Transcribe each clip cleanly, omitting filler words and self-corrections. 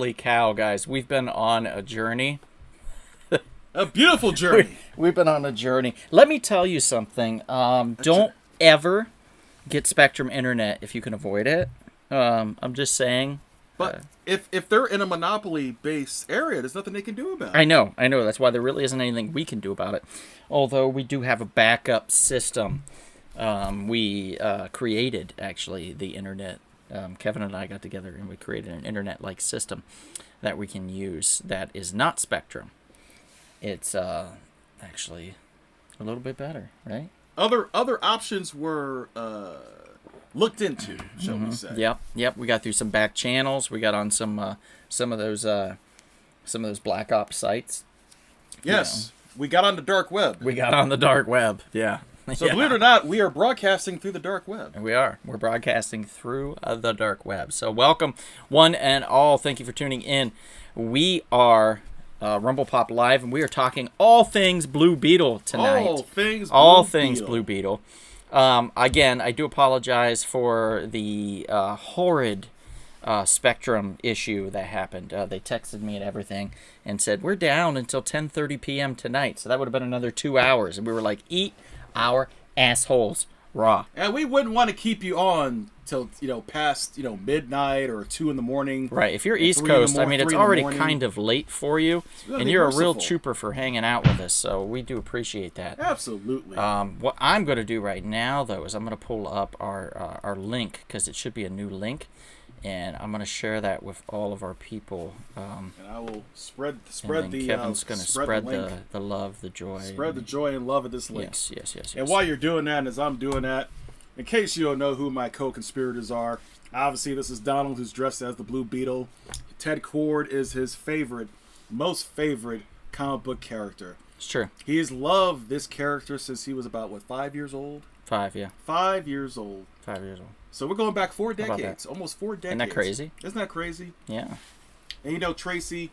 Holy cow, guys. We've been on a journey. A beautiful journey. We've been on a journey. Let me tell you something. Don't ever get Spectrum Internet if you can avoid it. I'm just saying. But if they're in a monopoly-based area, there's nothing they can do about it. I know. That's why there really isn't anything we can do about it. Although we do have a backup system. We created, actually, the internet. Kevin and I got together and we created an internet-like system that we can use that is not Spectrum. It's actually a little bit better, right? Other options were looked into, shall we say? Yep. We got through some back channels. We got on some of those Black Ops sites. Yes, we got on the dark web. Yeah. So believe it or not, we are broadcasting through the dark web. We are. We're broadcasting through the dark web. So welcome, one and all. Thank you for tuning in. We are Rumble Pop Live, and we are talking all things Blue Beetle tonight. All things Blue Beetle. Again, I do apologize for the horrid Spectrum issue that happened. They texted me and everything and said, we're down until 10:30 p.m. tonight. So that would have been another 2 hours. And we were like, eat our assholes raw. And we wouldn't want to keep you on till past midnight or 2 in the morning. Right. If you're East Coast, I mean, it's already kind of late for you, and you're a real trooper for hanging out with us. So we do appreciate that. Absolutely. What I'm going to do right now, though, is I'm going to pull up our link, because it should be a new link, and I'm going to share that with all of our people. And I will spread the Kevin's going to spread the love, the joy. Spread the joy and love of this link. Yes. And while you're doing that, and as I'm doing that, in case you don't know who my co-conspirators are, obviously this is Donald, who's dressed as the Blue Beetle. Ted Cord is his most favorite comic book character. It's true. He has loved this character since he was about, 5 years old? 5, yeah. 5 years old. 5 years old. So we're going back 4 decades. Almost 4 decades. Isn't that crazy? Isn't that crazy? Yeah. And Tracy,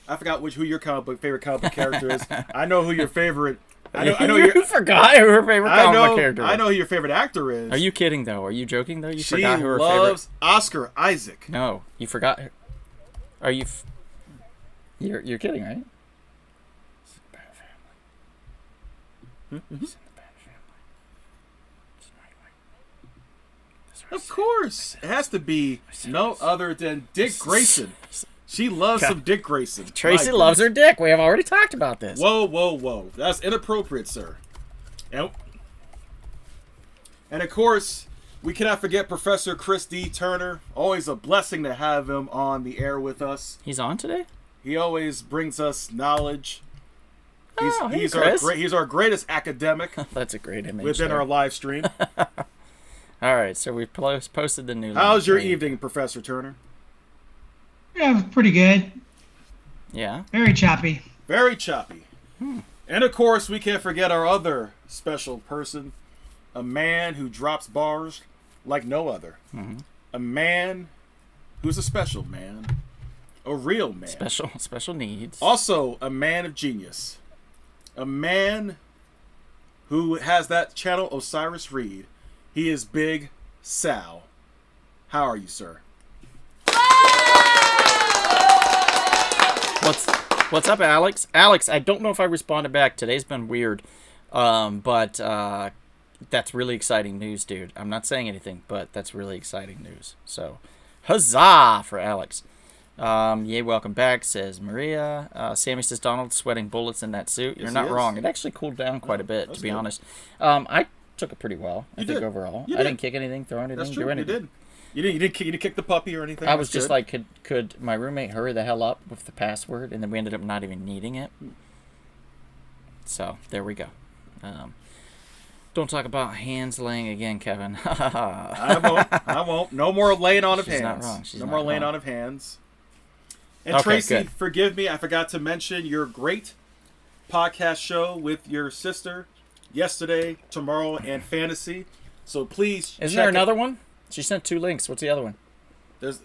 I forgot who your favorite comic book character is. I know who your favorite... I know you forgot who her favorite comic book character is. I know who your favorite actor is. Are you kidding, though? Are you joking, though? You forgot who her favorite... She loves Oscar Isaac. No, you forgot her. Are you... You're kidding, right? It's in the Bat family. Mm-hmm. He's in the Bat family. It's right. Of course. It has to be no other than Dick Grayson. She loves some Dick Grayson. Tracy loves her dick. We have already talked about this. Whoa. That's inappropriate, sir. And of course, we cannot forget Professor Chris D. Turner. Always a blessing to have him on the air with us. He's on today? He always brings us knowledge. He's our greatest academic. That's a great image. Within our live stream. All right, so we've posted the new. How's your evening, Professor Turner? Yeah, pretty good. Yeah. Very choppy. Very choppy. And of course, we can't forget our other special person, a man who drops bars like no other. Mm-hmm. A man who's a special man. A real man. Special needs. Also, a man of genius. A man who has that channel Osiris Reed. He is Big Sal. How are you, sir? What's up, Alex? Alex, I don't know if I responded back. Today's been weird. But that's really exciting news, dude. I'm not saying anything, but that's really exciting news. So, huzzah for Alex. Yay, welcome back, says Maria. Sammy says, Donald sweating bullets in that suit. You're not wrong. It actually cooled down quite a bit, to be honest. I took it pretty well, I think, overall. I didn't kick anything, throw anything, do anything. You didn't kick the puppy or anything? I was just like, could my roommate hurry the hell up with the password? And then we ended up not even needing it. So, there we go. Don't talk about hands laying again, Kevin. I won't. No more laying on of hands. Not wrong. No more laying on of hands. And Tracy, forgive me, I forgot to mention your great podcast show with your sister yesterday, tomorrow, and fantasy. So please Isn't there another one? She sent 2 links. What's the other one? There's...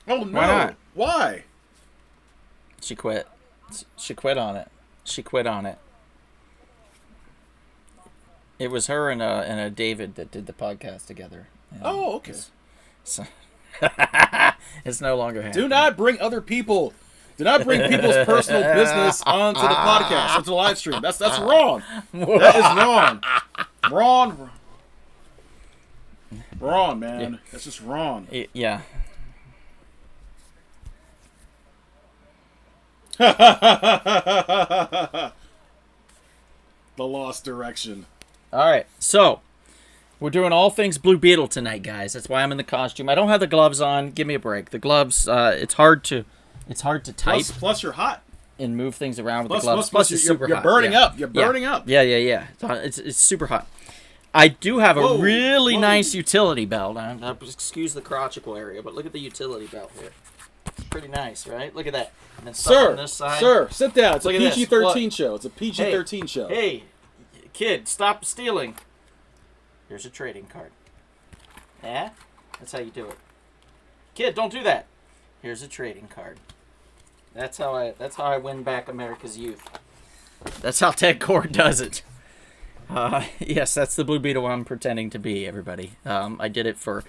Oh, no. Why not? Why? She quit. She quit on it. It was her and a David that did the podcast together. Oh, okay. So it's no longer happening. Do not bring other people. Do not bring people's personal business onto the podcast, onto the live stream. That's wrong. That is wrong. Wrong, man. That's just wrong. Yeah. The lost direction. All right, so we're doing all things Blue Beetle tonight, guys. That's why I'm in the costume. I don't have the gloves on. Give me a break. The gloves, it's hard to type Plus you're hot. and move things around with the gloves. Plus it's you're super hot. burning Yeah. up. You're burning up. Yeah. It's super hot. I do have a Whoa, really whoa. nice utility belt. Excuse the crotchical area, but look at the utility belt here. It's pretty nice, right? Look at that. And then stuff on this side. Sir, sit down. It's Look a at this. PG-13 What? show. It's a PG-13 show. Hey, kid, stop stealing. Here's a trading card. Yeah? That's how you do it. Kid, don't do that. Here's a trading card. That's how I win back America's youth. That's how Ted Cord does it. Yes, that's the Blue Beetle I'm pretending to be, everybody. I did it for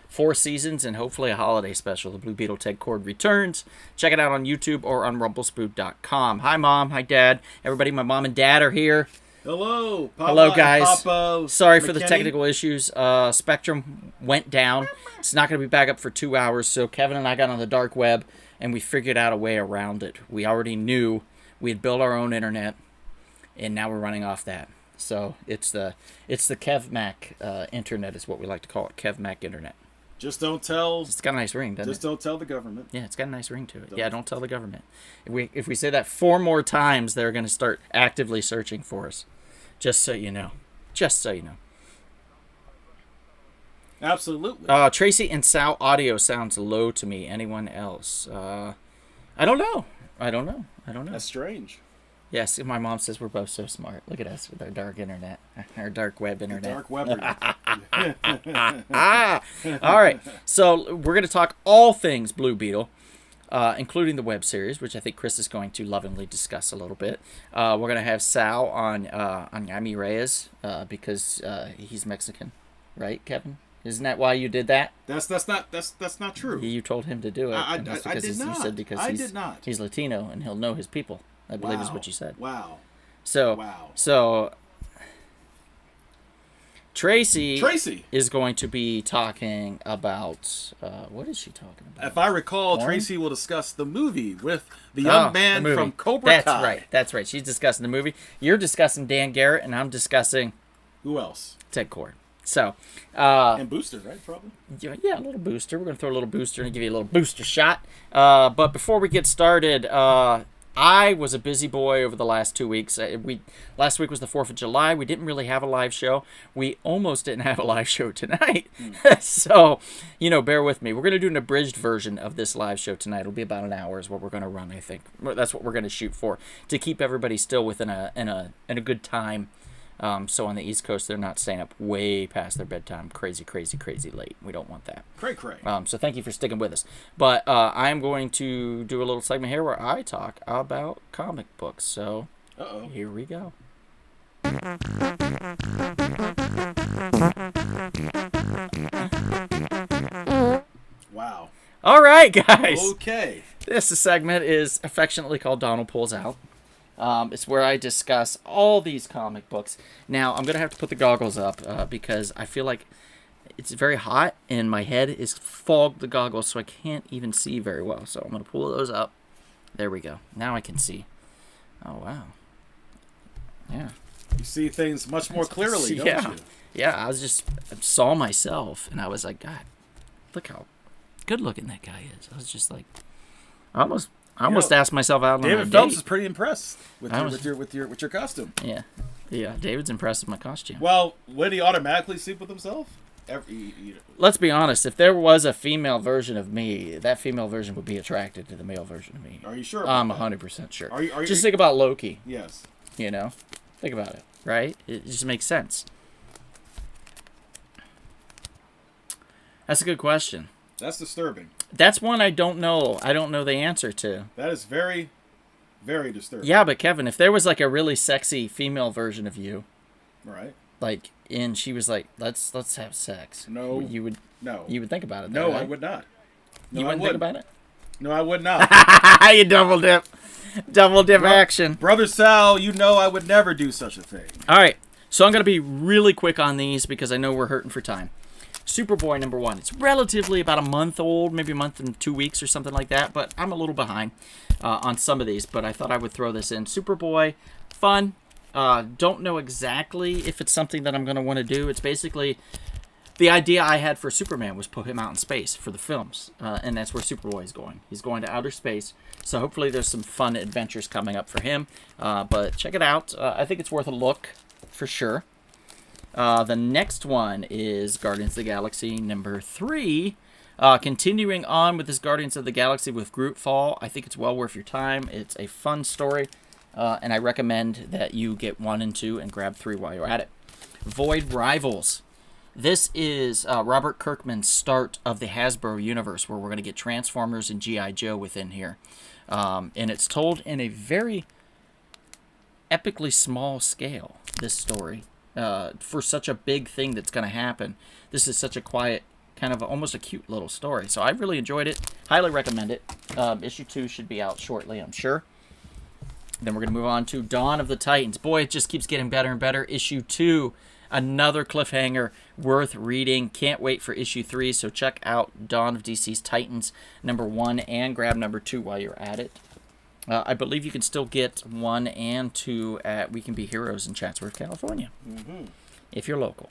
4 seasons and hopefully a holiday special. The Blue Beetle Ted Cord returns. Check it out on YouTube or on rumblespoot.com. Hi, Mom. Hi, Dad. Everybody, my mom and dad are here. Hello, Papa. Hello, guys. And Papa Sorry for the McKinney. technical issues. Spectrum went down. It's not going to be back up for 2 hours, so Kevin and I got on the dark web, and we figured out a way around it. We already knew we had built our own internet, and now we're running off that. So it's the KevMac internet is what we like to call it, KevMac internet. Just don't tell. It's got a nice ring, doesn't it? Just don't tell the government. Yeah, it's got a nice ring to it. Yeah, don't tell the government. If we say that 4 more times, they're going to start actively searching for us. Just so you know. Just so you know. Absolutely. Tracy and Sal audio sounds low to me. Anyone else? I don't know. That's strange. Yes, my mom says we're both so smart. Look at us with our dark internet, our dark web internet. Dark web. All right, so we're going to talk all things Blue Beetle, including the web series, which I think Chris is going to lovingly discuss a little bit. We're going to have Sal on Jaime Reyes because he's Mexican, right, Kevin? Isn't that why you did that? That's not true. You told him to do it. I and that's did because not. You said because I did not. He's Latino and he'll know his people. I believe is Wow. what you said. Wow. So Tracy is going to be talking about what is she talking about? If I recall, Porn? Tracy will discuss the movie with the young man the movie. from Cobra Kai. That's right. She's discussing the movie. You're discussing Dan Garrett, and I'm discussing Who else? Ted Cord. So, And Booster, right? Probably. yeah, a little booster. We're going to throw a little booster and give you a little booster shot. But before we get started, I was a busy boy over the last 2 weeks. Last week was the 4th of July. We didn't really have a live show. We almost didn't have a live show tonight. So, bear with me. We're going to do an abridged version of this live show tonight. It'll be about an hour is what we're going to run, I think. That's what we're going to shoot for, to keep everybody still within a good time. So on the East Coast, they're not staying up way past their bedtime crazy late. We don't want that. Cray. So thank you for sticking with us. But I'm going to do a little segment here where I talk about comic books. So Here we go. Wow. All right, guys. Okay. This segment is affectionately called Donald Pulls Out. It's where I discuss all these comic books. Now, I'm going to have to put the goggles up because I feel like it's very hot and my head is fogged the goggles, so I can't even see very well. So I'm going to pull those up. There we go. Now I can see. Oh, wow. Yeah. You see things much more clearly, don't you? Yeah, I saw myself and I was like, God, look how good looking that guy is. I was just like, I almost asked myself out on a David date. Phelps is pretty impressed with your costume. Yeah, David's impressed with my costume. Well, would he automatically sleep with himself? Let's be honest. If there was a female version of me, that female version would be attracted to the male version of me. Are you sure? I'm 100% sure. Are you, just think about Loki. Yes. Think about it. Right? It just makes sense. That's a good question. That's disturbing. That's one I don't know. I don't know the answer to. That is very, very disturbing. Yeah, but Kevin, if there was like a really sexy female version of you, Right. like, and she was like, let's have sex. No. You would No. You would think about it, No, though, I right? would not. No, You I wouldn't think wouldn't. about it? No, I would not. You double dip. Double dip action. Brother Sal, you know I would never do such a thing. All right. So I'm going to be really quick on these because I know we're hurting for time. Superboy number 1. It's relatively about a month old, maybe a month and 2 weeks or something like that, but I'm a little behind on some of these, but I thought I would throw this in. Superboy, fun. Don't know exactly if it's something that I'm going to want to do. It's basically the idea I had for Superman was put him out in space for the films, and that's where Superboy is going. He's going to outer space, so hopefully there's some fun adventures coming up for him. But check it out. I think it's worth a look for sure. The next one is Guardians of the Galaxy number 3. Continuing on with this Guardians of the Galaxy with Groot Fall. I think it's well worth your time. It's a fun story, and I recommend that you get 1 and 2 and grab 3 while you're at it. Void Rivals. This is Robert Kirkman's start of the Hasbro universe, where we're going to get Transformers and G.I. Joe within here. And it's told in a very epically small scale, this story. For such a big thing that's going to happen. This is such a quiet, kind of almost a cute little story. So I really enjoyed it. Highly recommend it. Issue 2 should be out shortly, I'm sure. Then we're going to move on to Dawn of the Titans. Boy, it just keeps getting better and better. Issue 2, another cliffhanger worth reading. Can't wait for issue 3. So check out Dawn of DC's Titans number 1 and grab number 2 while you're at it. I believe you can still get 1 and 2 at We Can Be Heroes in Chatsworth, California, if you're local.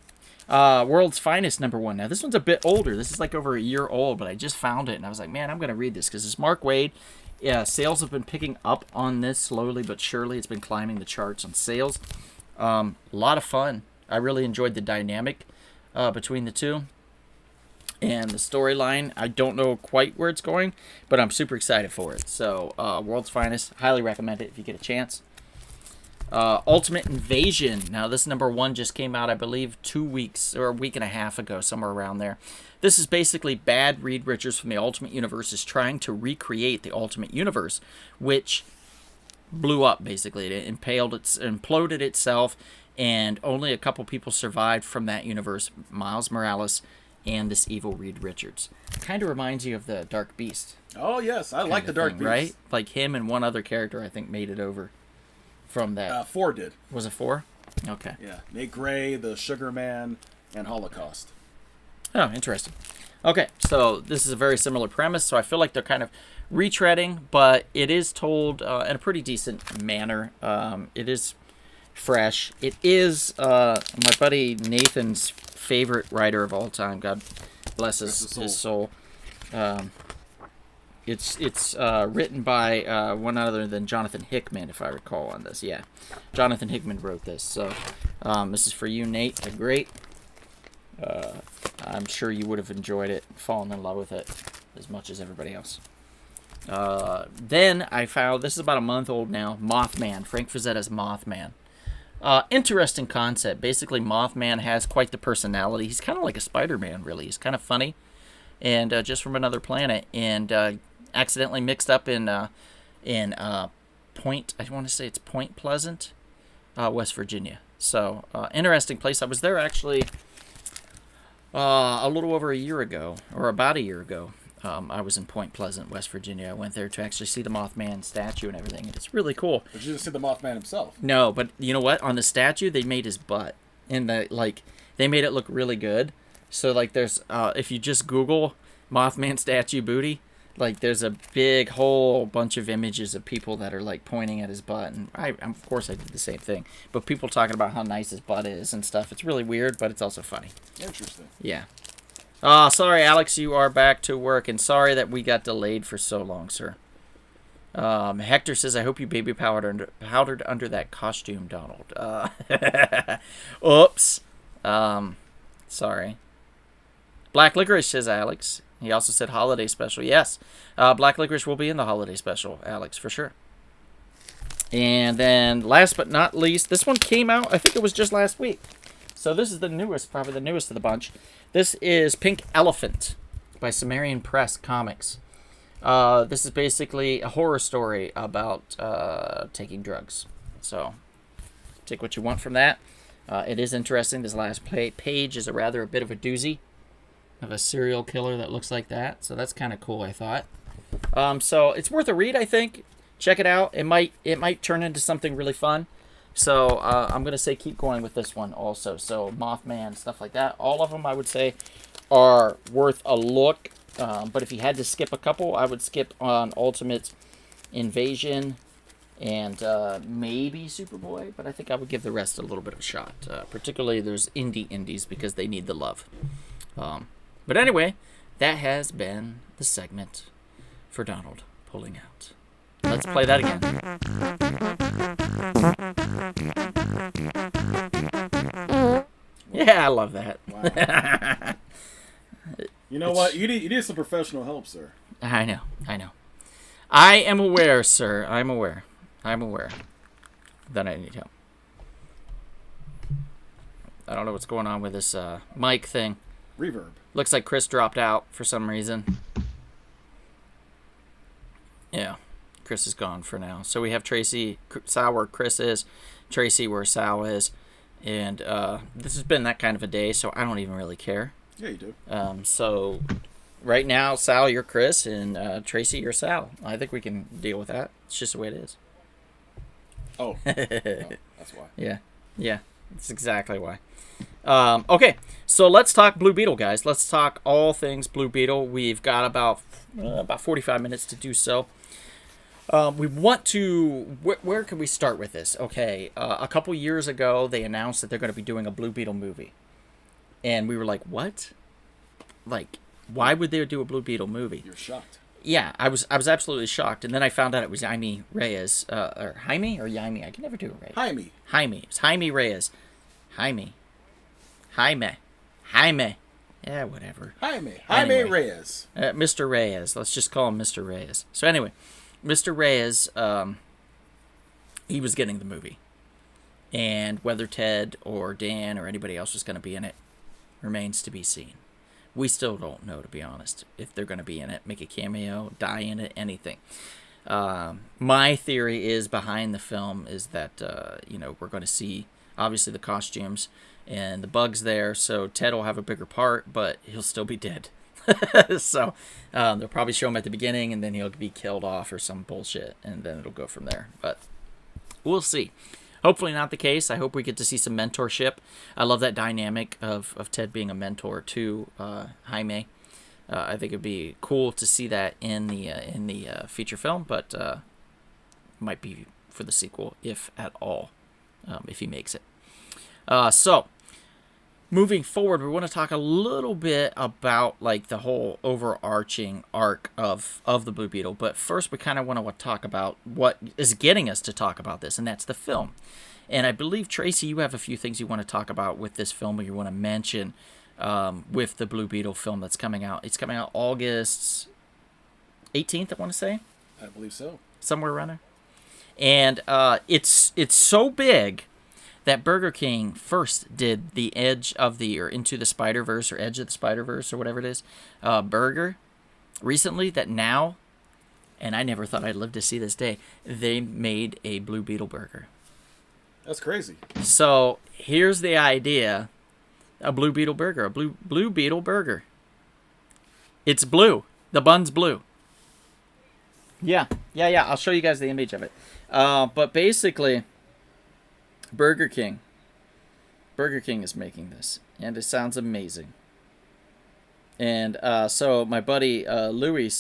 World's Finest number 1. Now, this one's a bit older. This is like over a year old, but I just found it, and I was like, man, I'm going to read this because it's Mark Waid. Yeah, sales have been picking up on this slowly but surely. It's been climbing the charts on sales. A lot of fun. I really enjoyed the dynamic between the two. And the storyline, I don't know quite where it's going, but I'm super excited for it. So, World's Finest, highly recommend it if you get a chance. Ultimate Invasion. Now, this number 1 just came out, I believe, 2 weeks or a week and a half ago, somewhere around there. This is basically bad Reed Richards from the Ultimate Universe is trying to recreate the Ultimate Universe, which blew up, basically. It imploded itself, and only a couple people survived from that universe. Miles Morales and this evil Reed Richards. Kind of reminds you of the Dark Beast. Oh, yes. I like the Dark Beast. Right? Like him and one other character, I think, made it over from that. 4 did. Was it 4? Okay. Yeah. Nate Gray, the Sugar Man, and Holocaust. Oh, interesting. Okay, so this is a very similar premise, so I feel like they're kind of retreading, but it is told in a pretty decent manner. It is fresh. It is my buddy Nathan's favorite writer of all time. God bless his soul. It's written by one other than Jonathan Hickman, if I recall on this. Yeah, Jonathan Hickman wrote this. So this is for you, Nate. A great. I'm sure you would have enjoyed it, fallen in love with it as much as everybody else. Then I found, this is about a month old now, Mothman, Frank Frazetta's Mothman. Interesting concept. Basically, Mothman has quite the personality. He's kind of like a Spider-Man, really. He's kind of funny, and just from another planet, and accidentally mixed up in Point. I want to say it's Point Pleasant, West Virginia. So interesting place. I was there actually a little over a year ago, or about a year ago. I was in Point Pleasant, West Virginia. I went there to actually see the Mothman statue and everything. And it's really cool. But you didn't see the Mothman himself. No, but you know what? On the statue, they made his butt, and they made it look really good. So there's if you just Google Mothman statue booty, there's a big whole bunch of images of people that are pointing at his butt, and of course I did the same thing. But people talking about how nice his butt is and stuff. It's really weird, but it's also funny. Interesting. Yeah. Sorry, Alex, you are back to work, and sorry that we got delayed for so long, sir. Hector says, I hope you baby powdered under that costume, Donald. Oops. Sorry. Black Licorice, says Alex. He also said holiday special. Yes, Black Licorice will be in the holiday special, Alex, for sure. And then, last but not least, this one came out, I think it was just last week. So this is the newest, probably the newest of the bunch. This is Pink Elephant by Sumerian Press Comics. This is basically a horror story about taking drugs. So take what you want from that. It is interesting. This last page is a bit of a doozy. of a serial killer that looks like that. So that's kind of cool, I thought. So it's worth a read, I think. Check it out. It might turn into something really fun. So I'm going to say keep going with this one also. So Mothman, stuff like that. All of them, I would say, are worth a look. But if you had to skip a couple, I would skip on Ultimate Invasion and maybe Superboy. But I think I would give the rest a little bit of a shot. Particularly there's indies because they need the love. But anyway, that has been the segment for Donald pulling out. Let's play that again. Yeah, I love that. Wow. You know what? You need some professional help, sir. I know. I am aware, sir. I'm aware that I need help. I don't know what's going on with this mic thing. Reverb. Looks like Chris dropped out for some reason. Yeah, Chris is gone for now. So we have Tracy, Sal where Chris is, Tracy where Sal is, and this has been that kind of a day, so I don't even really care. Yeah, you do. So right now, Sal, you're Chris, and Tracy, you're Sal. I think we can deal with that. It's just the way it is. Oh, that's why. Yeah, that's exactly why. Okay, so let's talk Blue Beetle, guys. Let's talk all things Blue Beetle. We've got about 45 minutes to do so. We want to... Where can we start with this? Okay, a couple years ago, they announced that they're going to be doing a Blue Beetle movie. And we were like, what? Like, why would they do a Blue Beetle movie? You're shocked. Yeah, I was absolutely shocked. And then I found out it was Jaime Reyes. Or Jaime or Jaime? I can never do it right. Jaime. It's Jaime Reyes. Jaime. Yeah, whatever. Jaime Anyway. Reyes. Mr. Reyes. Let's just call him Mr. Reyes. So anyway, Mr. Reyes, he was getting the movie. And whether Ted or Dan or anybody else was going to be in it remains to be seen. We still don't know, to be honest, if they're going to be in it, make a cameo, die in it, anything. My theory is behind the film is that, we're going to see, obviously, the costumes and the bugs there, so Ted will have a bigger part, but he'll still be dead. So they'll probably show him at the beginning, and then he'll be killed off or some bullshit, and then it'll go from there. But we'll see. Hopefully not the case. I hope we get to see some mentorship. I love that dynamic of Ted being a mentor to Jaime. I think it'd be cool to see that in the feature film, but might be for the sequel, if at all, if he makes it. So, moving forward, we want to talk a little bit about like the whole overarching arc of the Blue Beetle. But first, we kind of want to talk about what is getting us to talk about this, and that's the film. And I believe, Tracy, you have a few things you want to talk about with this film, or you want to mention with the Blue Beetle film that's coming out. It's coming out August 18th, I want to say. I believe so. Somewhere around there. And it's so big that Burger King first did the Edge of the, or Into the Spider-Verse, or Edge of the Spider-Verse, or whatever it is, burger recently, that now, and I never thought I'd live to see this day, they made a Blue Beetle burger. That's crazy. So here's the idea, a Blue Beetle burger, a Blue Beetle burger. It's blue. The bun's blue. Yeah. I'll show you guys the image of it. But basically, Burger King is making this, and it sounds amazing. And so my buddy Louis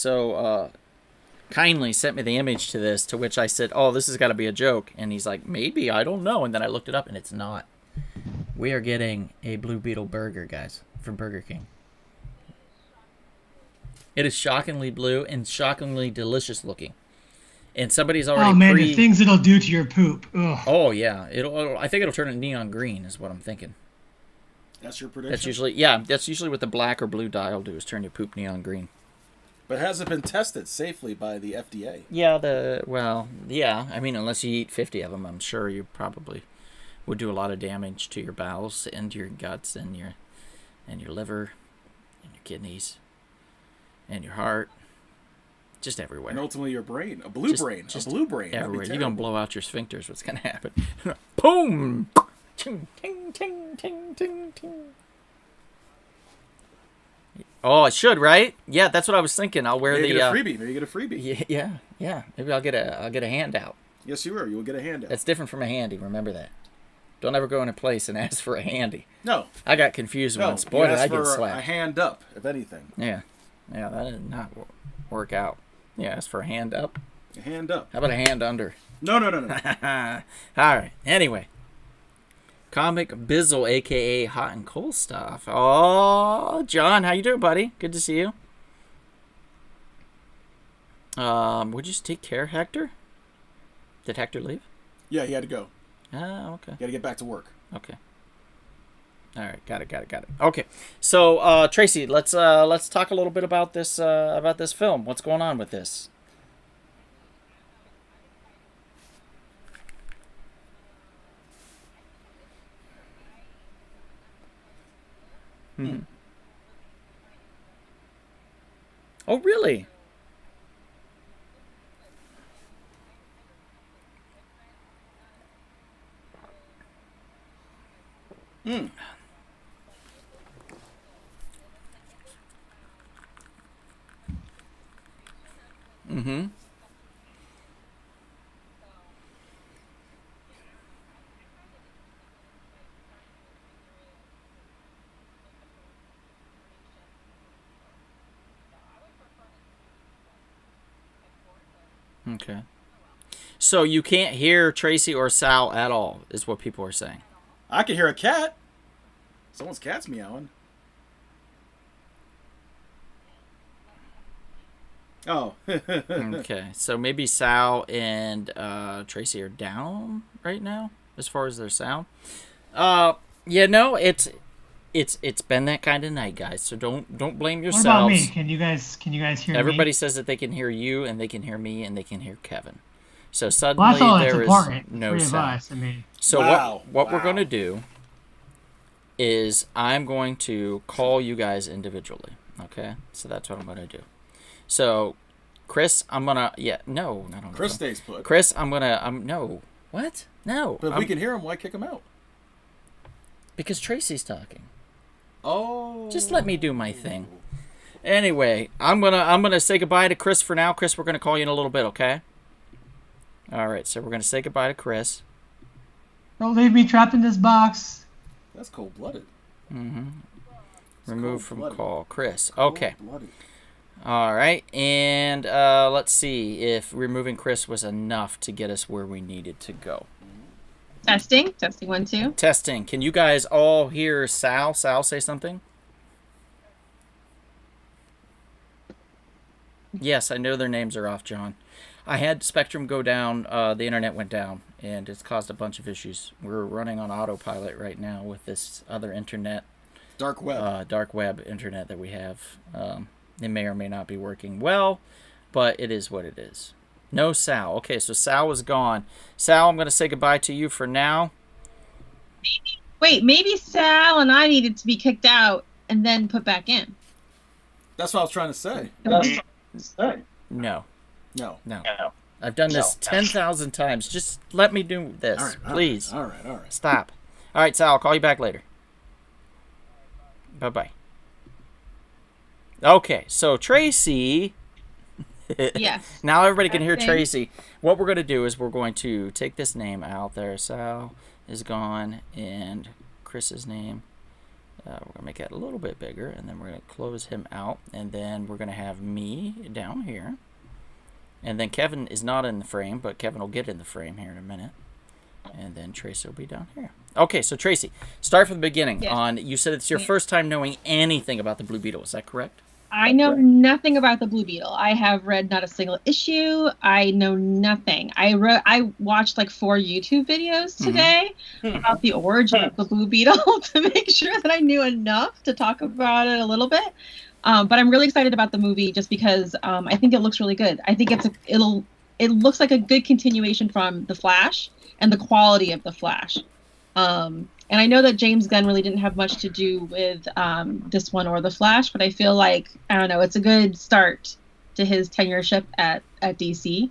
kindly sent me the image to this, to which I said, oh, this has got to be a joke. And he's like, maybe, I don't know. And then I looked it up, and it's not. We are getting a Blue Beetle burger, guys, from Burger King. It is shockingly blue and shockingly delicious looking. And somebody's already the things it'll do to your poop. Ugh. Oh, yeah. I think it'll turn it neon green is what I'm thinking. That's your prediction? That's usually what the black or blue dye will do, is turn your poop neon green. But has it been tested safely by the FDA? Yeah, I mean, unless you eat 50 of them, I'm sure you probably would do a lot of damage to your bowels and your guts and your liver and your kidneys and your heart. Just everywhere. And ultimately your brain. A blue brain. Everywhere. You're going to blow out your sphincters. What's going to happen? Boom! Ting, ting, ting, ting, ting, ting. Oh, it should, right? Yeah, that's what I was thinking. I'll wear Maybe the. get a freebie. Maybe you get a freebie. Yeah. Maybe I'll get a handout. Yes, you will. You will get a handout. That's different from a handy. Remember that. Don't ever go in a place and ask for a handy. No. I got confused No. once. Boy, you did I ask get for slapped. a hand up, if anything. Yeah, that did not work out. Yeah, ask for a hand up. A hand up. How about a hand under? No. All right. Anyway, Comic Bizzle, aka Hot and Cold Stuff. Oh, John, how you doing, buddy? Good to see you. Would you just take care, Hector? Did Hector leave? Yeah, he had to go. Ah, okay. He had to get back to work. Okay. All right, got it. Okay, so Tracy, let's talk a little bit about this film. What's going on with this? Oh, really? Mm-hmm. Okay. So you can't hear Tracy or Sal at all, is what people are saying. I can hear a cat. Someone's cat's meowing. Oh. Okay, so maybe Sal and Tracy are down right now as far as their sound. It's been that kind of night, guys. So don't blame yourselves. What about me? Can you guys hear Everybody me? says that they can hear you and they can hear me and they can hear Kevin. So Well, suddenly that's all that's there is important. no Three of sound. us. I mean, So Wow. what we're Wow. going to do is I'm going to call you guys individually. Okay? So that's what I'm going to do. So Chris, I'm going to no, not on the Chris phone. stays put. Chris, no. What? No. But if we can hear him, why kick him out? Because Tracy's talking. Oh. Just let me do my thing. Anyway, I'm gonna say goodbye to Chris for now. Chris, we're gonna call you in a little bit, okay? All right, so we're gonna say goodbye to Chris. don't leave me trapped in this box. That's cold-blooded. Remove from cold-blooded. call, Chris. Okay. Cold-blooded. All right, and let's see if removing Chris was enough to get us where we needed to go. Testing 1 2. Testing. Can you guys all hear Sal? Sal, say something. Yes, I know their names are off, John. I had Spectrum go down. The internet went down, and it's caused a bunch of issues. We're running on autopilot right now with this other internet, Dark web. dark web internet that we have. It may or may not be working well, but it is what it is. No Sal. Okay, so Sal was gone. Sal, I'm going to say goodbye to you for now. Wait, maybe Sal and I needed to be kicked out and then put back in. That's what I was trying to say. No. No. I've done this 10,000 times. Just let me do this, All right. please. All right. Stop. All right, Sal, I'll call you back later. Bye-bye. Okay, so Tracy... Yes. Now everybody can hear Okay. Tracy. What we're going to do is we're going to take this name out there. Sal is gone, and Chris's name, we're going to make that a little bit bigger, and then we're going to close him out, and then we're going to have me down here. And then Kevin is not in the frame, but Kevin will get in the frame here in a minute. And then Tracy will be down here. Okay, so Tracy, start from the beginning. Yes. You said it's your first time knowing anything about the Blue Beetle. Is that correct? I know nothing about the Blue Beetle. I have read not a single issue. I know nothing. I watched like 4 YouTube videos today about the origin of the Blue Beetle to make sure that I knew enough to talk about it a little bit. But I'm really excited about the movie just because I think it looks really good. I think it looks like a good continuation from The Flash and the quality of The Flash. And I know that James Gunn really didn't have much to do with this one or The Flash, but I feel like, I don't know, it's a good start to his tenureship at DC.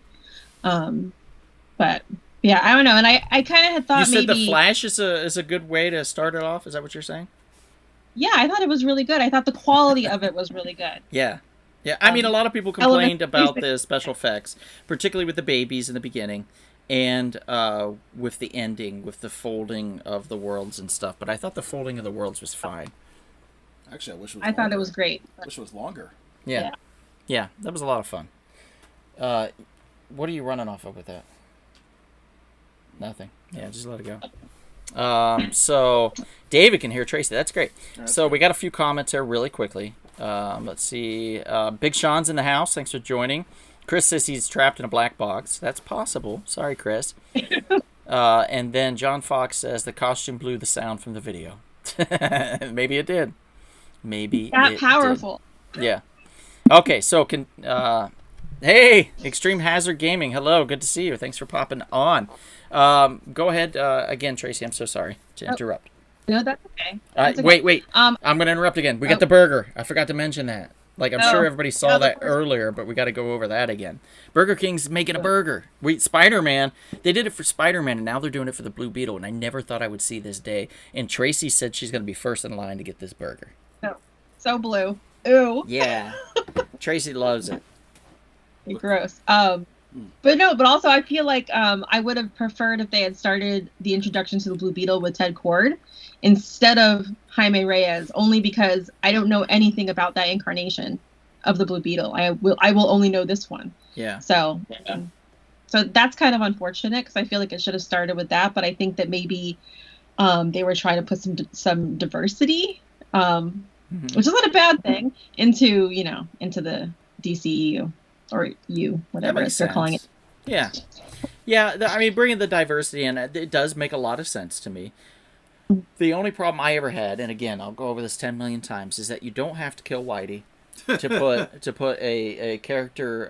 But yeah, I don't know. And I kind of had thought You said maybe... The Flash is a good way to start it off? Is that what you're saying? yeah, I thought it was really good. I thought the quality of it was really good. Yeah. Yeah, I mean, a lot of people complained elements- about the special effects, particularly with the babies in the beginning, and with the ending, with the folding of the worlds and stuff. But I thought the folding of the worlds was fine. Actually, I wish it was I thought it was great. I wish it was longer. Yeah. Yeah, that was a lot of fun. What are you running off of with that? Nothing. Yeah, just let it go. So David can hear Tracy. That's great. So we got a few comments here really quickly. Let's see. Big Sean's in the house. Thanks for joining. Chris says he's trapped in a black box. That's possible. Sorry, Chris. And then John Fox says the costume blew the sound from the video. Maybe it did. Maybe That it powerful. did. Yeah. Okay, so hey, Extreme Hazard Gaming. Hello, good to see you. Thanks for popping on. Go ahead again, Tracy. I'm so sorry to interrupt. No, that's okay. That's okay. Wait. I'm going to interrupt again. We got the burger. I forgot to mention that. Like, I'm sure everybody saw that earlier, but we got to go over that again. Burger King's making a burger. Spider-Man, they did it for Spider-Man, and now they're doing it for the Blue Beetle, and I never thought I would see this day. And Tracy said she's going to be first in line to get this burger. So blue. Ooh. Yeah. Tracy loves it. Gross. But also I feel like I would have preferred if they had started the introduction to the Blue Beetle with Ted Kord instead of Jaime Reyes, only because I don't know anything about that incarnation of the Blue Beetle. I will only know this one. Yeah. So that's kind of unfortunate because I feel like it should have started with that, but I think that maybe they were trying to put some diversity, which is not a bad thing, into the DCEU. Or whatever they're calling it. Yeah. I mean, bringing the diversity in, it does make a lot of sense to me. The only problem I ever had, and again, I'll go over this 10 million times, is that you don't have to kill Whitey to put a character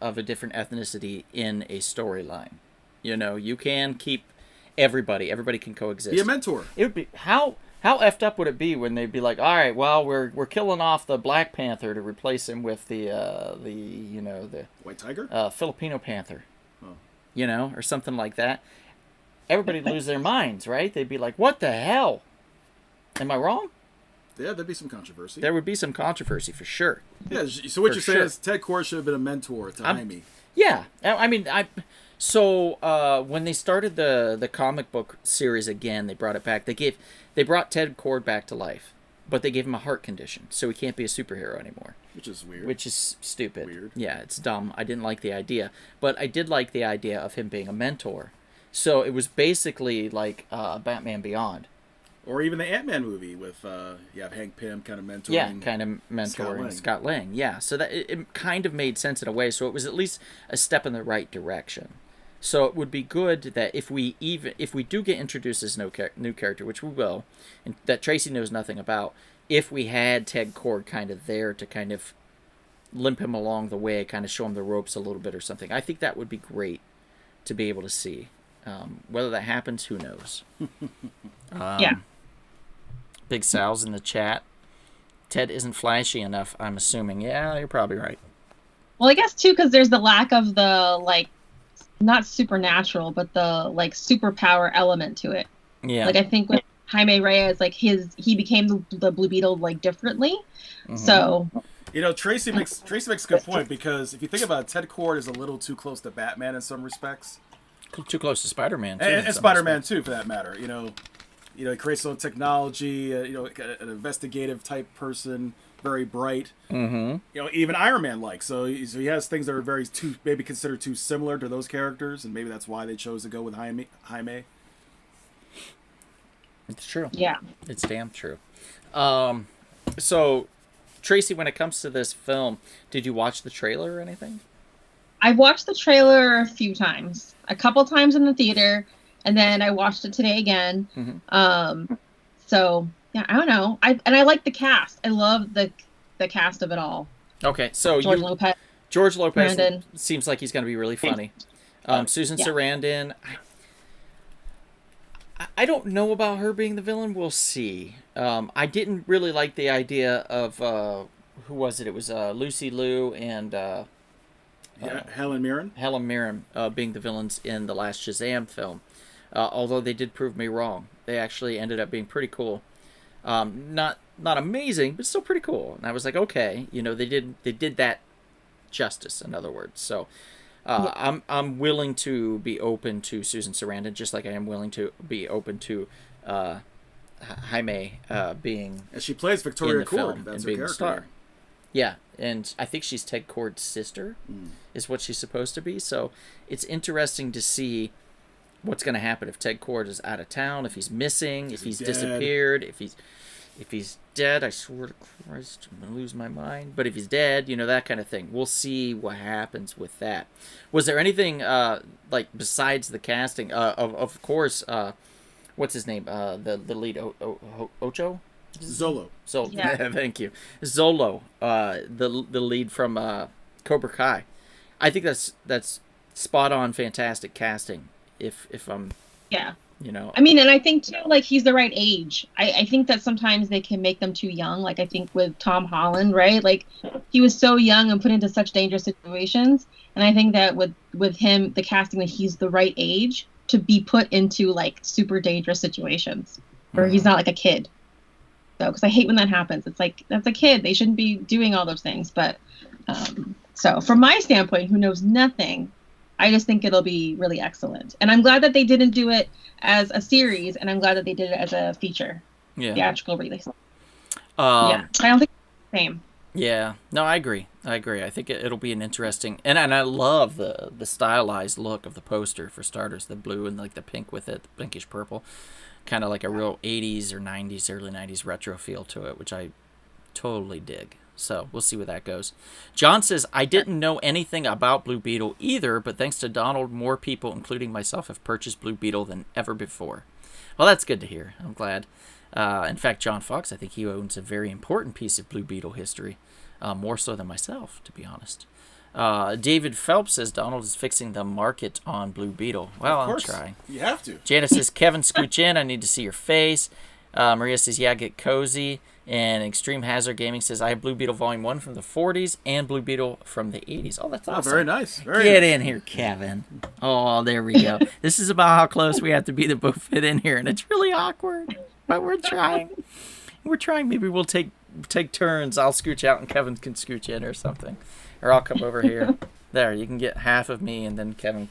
of a different ethnicity in a storyline. You can keep everybody can coexist. Be a mentor. It would be how effed up would it be when they'd be like, all right, well, we're killing off the Black Panther to replace him with the White Tiger? Filipino Panther, or something like that. Everybody'd lose their minds, right? They'd be like, what the hell? Am I wrong? Yeah, there'd be some controversy. There would be some controversy for sure. Yeah, so what you're saying is Ted Kord should have been a mentor to Jaime. Yeah, I mean, So when they started the comic book series again, they brought it back. They brought Ted Kord back to life, but they gave him a heart condition, so he can't be a superhero anymore. Which is weird. Which is stupid. Weird. Yeah, it's dumb. I didn't like the idea, but I did like the idea of him being a mentor. So it was basically like Batman Beyond. Or even the Ant-Man movie with you have Hank Pym kind of mentoring. Yeah, kind of mentoring Scott Lang. Yeah, so that it kind of made sense in a way. So it was at least a step in the right direction. So it would be good that if we do get introduced as new character, which we will, and that Tracy knows nothing about, if we had Ted Kord kind of there to kind of limp him along the way, kind of show him the ropes a little bit or something, I think that would be great to be able to see. Whether that happens, who knows? Yeah. Big Sal's in the chat. Ted isn't flashy enough, I'm assuming. Yeah, you're probably right. Well, I guess too, because there's the lack of the not supernatural, but the superpower element to it. Yeah. I think with Jaime Reyes, he became the Blue Beetle differently. Mm-hmm. So. Tracy makes a good point, because if you think about it, Ted Kord is a little too close to Batman in some respects. Too close to Spider-Man too. And Spider-Man too, for that matter. He creates his own technology. An investigative type person, very bright. Mm-hmm. Even Iron Man so he has things that are maybe considered too similar to those characters, and maybe that's why they chose to go with Jaime. It's true. Yeah, it's damn true. So, Tracy, when it comes to this film, did you watch the trailer or anything? I watched the trailer a few times, a couple times in the theater, and then I watched it today again. Mm-hmm. So yeah, I don't know. I like the cast. I love the cast of it all. Okay, so George Lopez Brandon. Seems like he's going to be really funny. Susan Sarandon. I don't know about her being the villain. We'll see. I didn't really like the idea of who was it? It was Lucy Liu and Helen Mirren. Helen Mirren being the villains in the last Shazam film. Although they did prove me wrong. They actually ended up being pretty cool. Not not amazing, but still pretty cool. And I was like, okay, they did that justice, in other words. So I'm willing to be open to Susan Sarandon, just like I am willing to be open to Jaime being And she plays in Victoria the Cord. film That's and her being the character. star. Yeah, and I think she's Ted Cord's sister, is what she's supposed to be. So it's interesting to see what's going to happen if Ted Cord is out of town, if he's missing, if he's dead. disappeared, if he's dead. I swear to Christ, I'm going to lose my mind. But if he's dead, that kind of thing. We'll see what happens with that. Was there anything like besides the casting? Of course, what's his name? The lead Ocho. Zolo. Yeah. Thank you. Zolo, the lead from Cobra Kai. I think that's spot on, fantastic casting. If I'm, Yeah. I mean, and I think too, like, he's the right age. I think that sometimes they can make them too young. Like, I think with Tom Holland, right? Like, he was so young and put into such dangerous situations. And I think that with him, the casting, that he's the right age to be put into like super dangerous situations where he's not like a kid. So, because I hate when that happens. It's like, that's a kid. They shouldn't be doing all those things. But so from my standpoint, who knows nothing, I just think it'll be really excellent. And I'm glad that they didn't do it as a series, and I'm glad that they did it as a feature, theatrical release. I don't think it's the same. Yeah, no, I agree. I think it'll be an interesting, and I love the stylized look of the poster for starters, the blue and like the pink with it, the pinkish purple, kind of like a real 80s or 90s, early 90s retro feel to it, which I totally dig. So we'll see where that goes. John says, I didn't know anything about Blue Beetle either, but thanks to Donald, more people, including myself, have purchased Blue Beetle than ever before. Well, that's good to hear. I'm glad. In fact, John Fox, I think he owns a very important piece of Blue Beetle history, more so than myself, to be honest. David Phelps says Donald is fixing the market on Blue Beetle. Well, Of course. I'm trying. You have to. Janice says, Kevin, scooch in. I need to see your face. Maria says, yeah, get cozy. And Extreme Hazard Gaming says, I have Blue Beetle Volume 1 from the 40s and Blue Beetle from the 80s. Oh, that's awesome. Very nice. Very Get nice. in here, Kevin. Oh, there we go. This is about how close we have to be to both fit in here, and it's really awkward, but we're trying. We're trying. Maybe we'll take turns. I'll scooch out and Kevin can scooch in or something. Or I'll come over here. There, you can get half of me, and then Kevin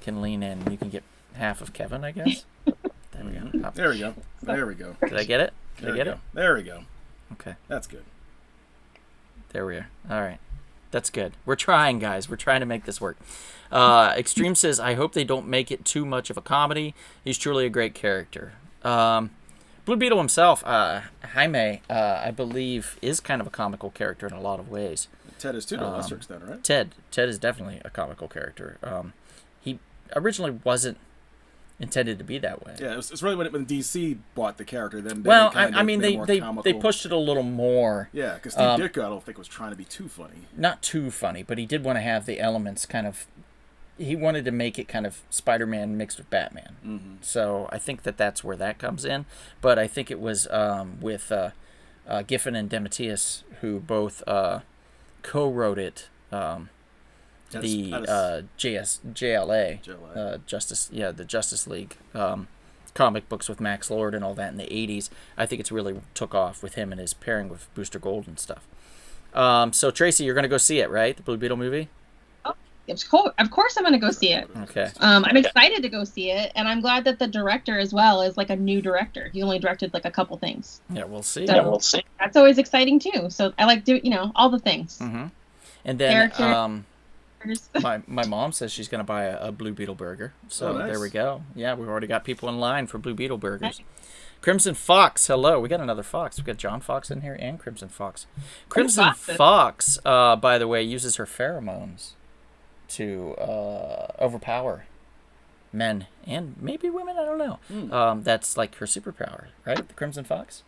can lean in. You can get half of Kevin, I guess. There we go. There we go. There we go. Did I get it? Did I get it? There we go. Okay. That's good. There we are. All right. That's good. We're trying, guys. We're trying to make this work. Extreme says, I hope they don't make it too much of a comedy. He's truly a great character. Blue Beetle himself, Jaime, I believe, is kind of a comical character in a lot of ways. Ted is too, to a lesser extent, right? Ted is definitely a comical character. He originally wasn't intended to be that way. Yeah, it's really when DC bought the character. Then Well, they I mean, they comical. pushed it a little more. Yeah, because Steve Ditko, I don't think was trying to be too funny. Not too funny, but he did want to have the elements kind of. He wanted to make it kind of Spider-Man mixed with Batman. Mm-hmm. So I think that's where that comes in. But I think it was with Giffen and DeMatteis who both co-wrote it. JLA, the Justice League comic books with Max Lord and all that in the 80s. I think it's really took off with him and his pairing with Booster Gold and stuff. So Tracy, you're going to go see it, right? The Blue Beetle movie? Oh, it's cool. Of course I'm going to go see it. Okay. I'm excited to go see it, and I'm glad that the director as well is like a new director. He only directed like a couple things. Yeah, we'll see. So that's always exciting too. So I like all the things. Mm-hmm. And then Character. my mom says she's going to buy a Blue Beetle burger. So nice. There we go. Yeah, we've already got people in line for Blue Beetle burgers. Crimson Fox, hello. We got another Fox. We got John Fox in here and Crimson Fox. Crimson Fox, by the way, uses her pheromones to overpower men and maybe women. I don't know. That's like her superpower, right? The Crimson Fox,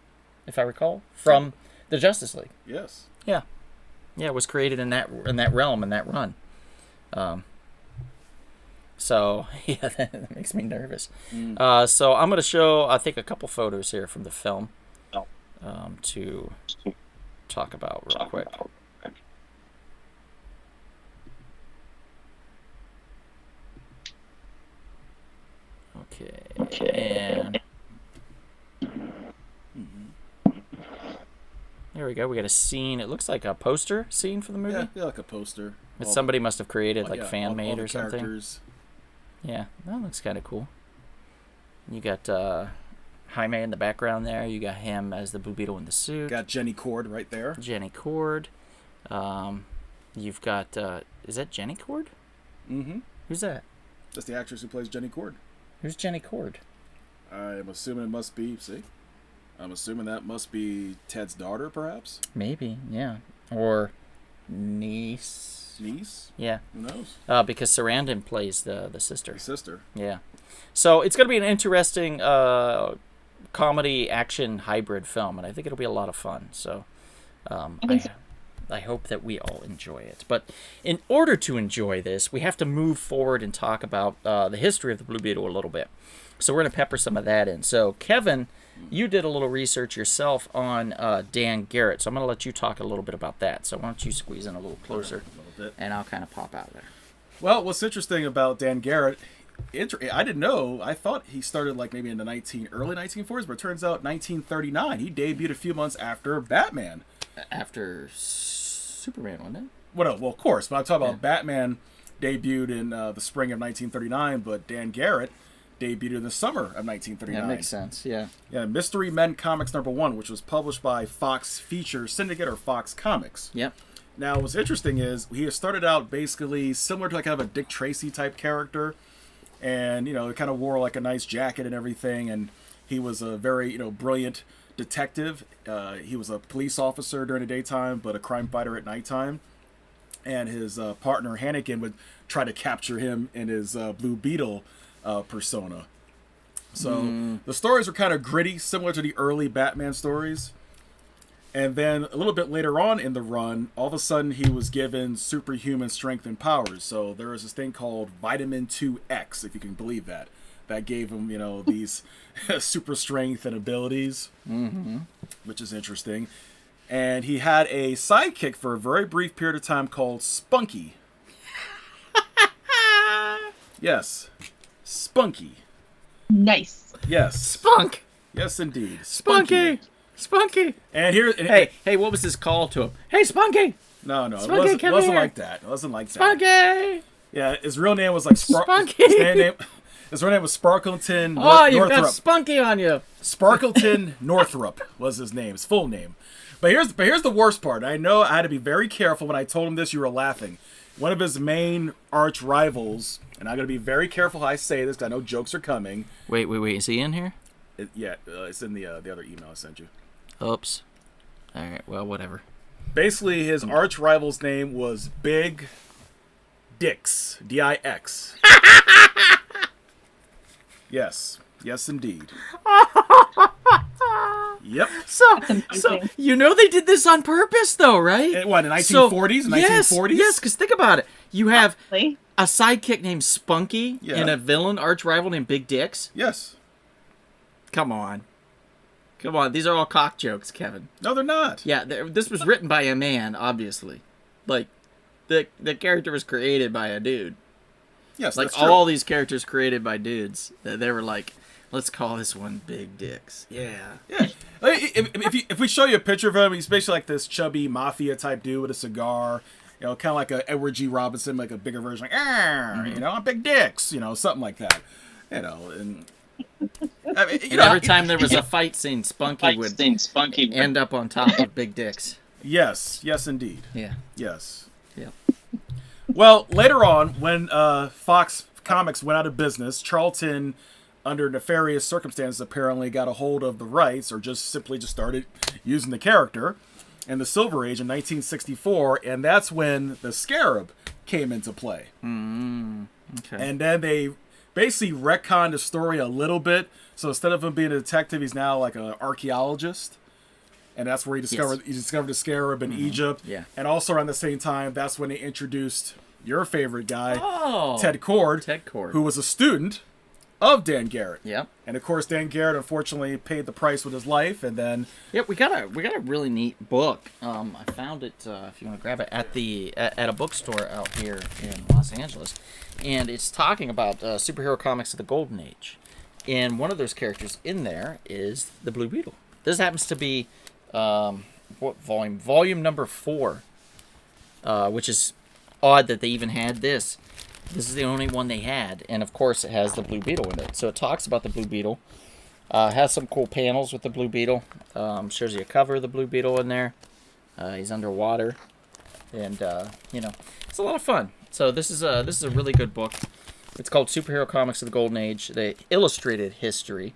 if I recall, from the Justice League. Yes. Yeah, it was created in that realm, in that run. So yeah, that makes me nervous. So I'm gonna show, I think, a couple photos here from the film to talk about real quick. Okay. And we go. We got a scene. It looks like a poster scene for the movie. Yeah, like a poster. That somebody must have created, like yeah, fan made all or something. characters. Yeah, that looks kind of cool. You got Jaime in the background there. You got him as the Blue Beetle in the suit. Got Jenny Cord right there. Jenny Cord. You've got is that Jenny Cord? Mm-hmm. Who's that? That's the actress who plays Jenny Cord. Who's Jenny Cord? I'm assuming it must be. See, I'm assuming that must be Ted's daughter, perhaps. Maybe, yeah, or niece. Niece? Yeah. Who knows? Because Sarandon plays the sister. The sister. Yeah. So it's going to be an interesting comedy action hybrid film, and I think it'll be a lot of fun. So, I hope that we all enjoy it. But in order to enjoy this, we have to move forward and talk about the history of the Blue Beetle a little bit. So we're going to pepper some of that in. So, Kevin, you did a little research yourself on Dan Garrett. So I'm going to let you talk a little bit about that. So why don't you squeeze in a little closer, A little bit. and I'll kind of pop out there. Well, what's interesting about Dan Garrett, I didn't know. I thought he started like maybe in the early 1940s, but it turns out 1939. He debuted a few months after Batman. After Superman, wasn't it? Well, of course. But I'm talking about Batman debuted in the spring of 1939, but Dan Garrett debuted in the summer of 1939. Yeah, that makes sense, yeah. Yeah, Mystery Men Comics #1, which was published by Fox Features Syndicate or Fox Comics. Yep. Now, what's interesting is he started out basically similar to like kind of a Dick Tracy type character, and he kind of wore like a nice jacket and everything, and he was a very brilliant detective. He was a police officer during the daytime, but a crime fighter at nighttime. And his partner Hannigan would try to capture him in his Blue Beetle persona. So the stories were kind of gritty, similar to the early Batman stories. And then a little bit later on in the run, all of a sudden he was given superhuman strength and powers. So there was this thing called Vitamin 2X, if you can believe that. That gave him, these super strength and abilities, which is interesting. And he had a sidekick for a very brief period of time called Spunky. Yes, Spunky. Nice. Yes. Spunk! Yes, indeed. Spunky! Spunky! And here, Hey, what was his call to him? Hey, Spunky! no, Spunky, it wasn't here. like that. It wasn't like that. Spunky! Yeah, his real name was like Spunky! His real name was Sparkleton Oh, you've Northrup. got Spunky on you! Sparkleton Northrup was his name, his full name. But here's the worst part. I know I had to be very careful when I told him this. You were laughing. One of his main arch rivals, and I'm going to be very careful how I say this because I know jokes are coming. Wait, is he in here? It's in the other email I sent you. Oops. Alright, well, whatever. Basically, his arch rival's name was Big Dix. D-I-X. Yes, indeed. Yep. So they did this on purpose, though, right? And what, in the 1940s? Yes, 1940s? yes, because think about it. You have Really? a sidekick named Spunky and a villain arch rival named Big Dix. Yes. Come on. These are all cock jokes, Kevin. No, they're not. Yeah, this was written by a man, obviously. Like, the character was created by a dude. Yes, Like, that's true. all these characters created by dudes. They were like, let's call this one Big Dicks. Yeah. Yeah. If we show you a picture of him, he's basically like this chubby mafia type dude with a cigar. Kind of like a Edward G. Robinson, like a bigger version, like, I'm Big Dicks, something like that. And I mean, And every time there was a fight scene, Spunky would end up on top of Big Dicks. yes, indeed. Yeah. Yes. Yeah. Well, later on, when Fox Comics went out of business, Charlton, under nefarious circumstances, apparently got a hold of the rights, or just started using the character in the Silver Age in 1964, and that's when the Scarab came into play. Okay. And then they basically retconned the story a little bit. So instead of him being a detective, he's now like an archaeologist. And that's where he discovered the Scarab in Egypt. Yeah. And also around the same time, that's when they introduced your favorite guy, Oh. Ted Cord, who was a student of Dan Garrett. Yep. And of course, Dan Garrett unfortunately paid the price with his life, and then We got a really neat book. I found it if you want to grab it at a bookstore out here in Los Angeles, and it's talking about superhero comics of the Golden Age, and one of those characters in there is the Blue Beetle. This happens to be what volume? Volume number 4, which is odd that they even had this. This is the only one they had, and of course it has the Blue Beetle in it. So it talks about the Blue Beetle. Has some cool panels with the Blue Beetle. Shows you a cover of the Blue Beetle in there. He's underwater, and it's a lot of fun. So this is a really good book. It's called Superhero Comics of the Golden Age: The Illustrated History.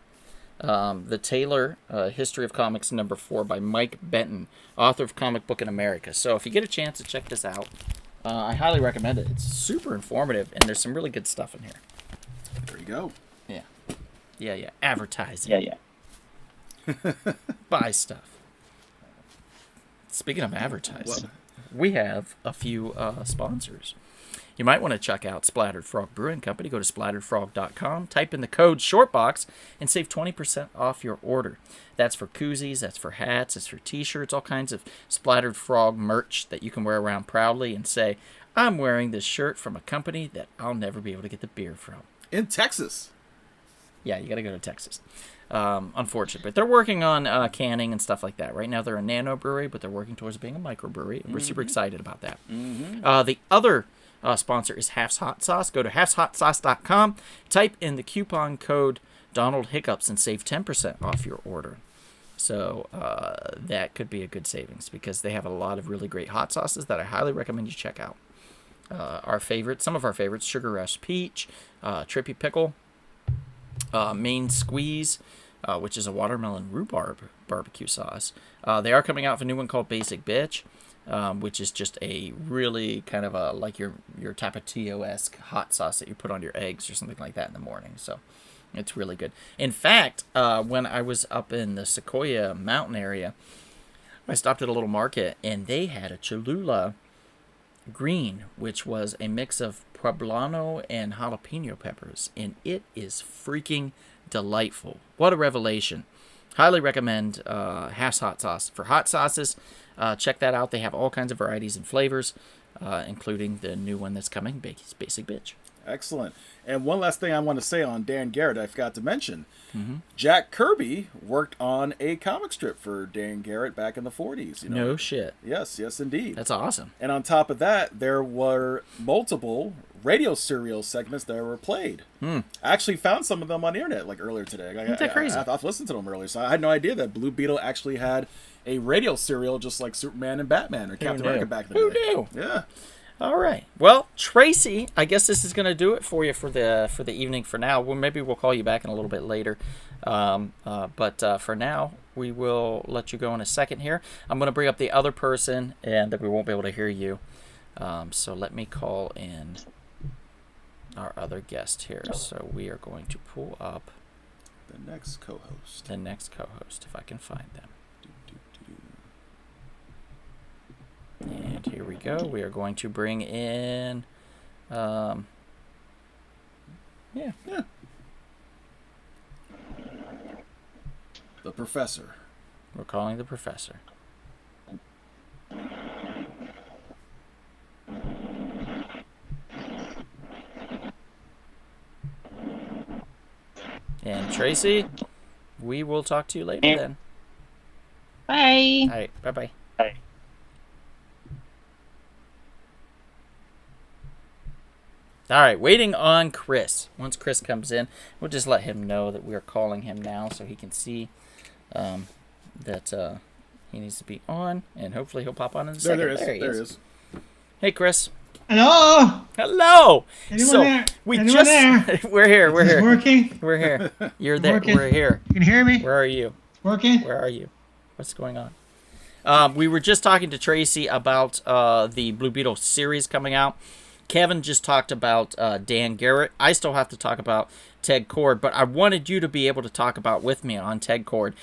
The Taylor History of Comics number 4 by Mike Benton, author of Comic Book in America. So if you get a chance to check this out, I highly recommend it. It's super informative, and there's some really good stuff in here. There you go. Yeah. Advertising. Yeah. Buy stuff. Speaking of advertising, we have a few sponsors. You might want to check out Splattered Frog Brewing Company. Go to splatteredfrog.com, type in the code SHORTBOX, and save 20% off your order. That's for koozies, that's for hats, it's for t-shirts, all kinds of Splattered Frog merch that you can wear around proudly and say, I'm wearing this shirt from a company that I'll never be able to get the beer from. In Texas. Yeah, you got to go to Texas. Unfortunately, but they're working on canning and stuff like that. Right now they're a nano brewery, but they're working towards being a microbrewery. We're super excited about that. The other sponsor is Half's Hot Sauce. Go to halfshotsauce.com, type in the coupon code Donald Hiccups, and save 10% off your order. So that could be a good savings because they have a lot of really great hot sauces that I highly recommend you check out. Some of our favorites: Sugar Rush Peach, Trippy Pickle, Main Squeeze, which is a watermelon rhubarb barbecue sauce. They are coming out with a new one called Basic Bitch, which is just a really kind of a like your Tapatio-esque hot sauce that you put on your eggs or something like that in the morning. So it's really good. In fact, when I was up in the Sequoia Mountain area, I stopped at a little market and they had a Cholula green, which was a mix of poblano and jalapeno peppers, and it is freaking delightful. What a revelation. Highly recommend Half's Hot Sauce. For hot sauces, check that out. They have all kinds of varieties and flavors, including the new one that's coming, Basic Bitch. Excellent. And one last thing I want to say on Dan Garrett I forgot to mention. Jack Kirby worked on a comic strip for Dan Garrett back in the 40s. No shit. Yes, indeed. That's awesome. And on top of that, there were multiple radio serial segments that were played. I actually found some of them on the internet like earlier today. Isn't that crazy? I've listened to them earlier, so I had no idea that Blue Beetle actually had a radio serial just like Superman and Batman or Captain America back in the day. Who knew? Yeah. All right. Well, Tracy, I guess this is going to do it for you for the evening for now. Well, maybe we'll call you back in a little bit later. But for now, we will let you go in a second here. I'm going to bring up the other person, and then we won't be able to hear you. So let me call in our other guest here. So we are going to pull up The next co-host, if I can find them. And here we go. We are going to bring in, Yeah. The Professor. We're calling the Professor. And Tracy, we will talk to you later then. Bye. All right. Bye-bye. Bye. All right, waiting on Chris. Once Chris comes in, we'll just let him know that we are calling him now so he can see that he needs to be on, and hopefully he'll pop on in a second. There he is. Hey, Chris. Hello. Hello. Anyone there? We Anyone just there? we're here. Is it working? We're here. You're there. Working. We're here. You can hear me? Where are you? Working? Where are you? What's going on? We were just talking to Tracy about the Blue Beetle series coming out. Kevin just talked about Dan Garrett. I still have to talk about Ted Kord, but I wanted you to be able to talk about with me on Ted Kord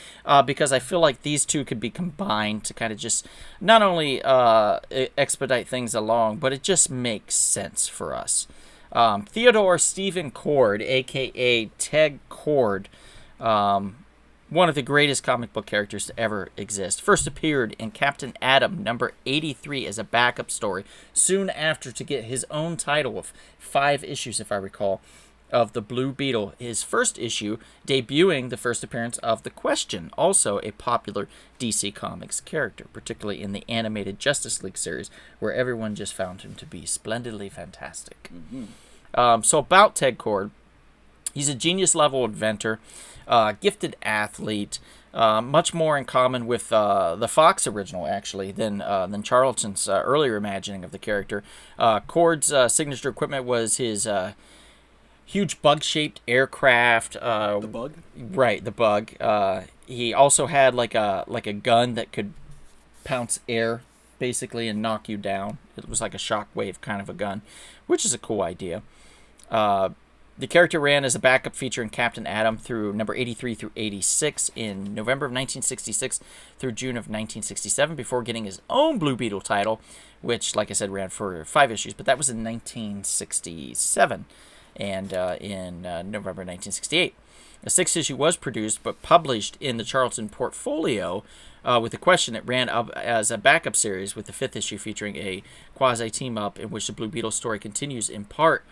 because I feel like these two could be combined to kind of just not only expedite things along, but it just makes sense for us. Theodore Stephen Kord, a.k.a. Ted Kord, one of the greatest comic book characters to ever exist. First appeared in Captain Atom number 83 as a backup story, soon after to get his own title of 5 issues, if I recall. of the Blue Beetle, his first issue debuting the first appearance of the Question, also a popular DC Comics character, particularly in the animated Justice League series, where everyone just found him to be splendidly fantastic. So about Ted Kord, he's a genius-level inventor, gifted athlete, much more in common with the Fox original, actually, than Charlton's earlier imagining of the character. Kord's signature equipment was his huge bug-shaped aircraft. The bug? Right, the bug. He also had like a gun that could pounce air, basically, and knock you down. It was like a shockwave kind of a gun, which is a cool idea. The character ran as a backup feature in Captain Atom through number 83 through 86 in November of 1966 through June of 1967 before getting his own Blue Beetle title, which, like I said, ran for 5 issues, but that was in 1967 and in November 1968. A 6th issue was produced but published in the Charlton portfolio with The Question. It ran up as a backup series with the 5th issue featuring a quasi-team-up in which the Blue Beetle story continues in part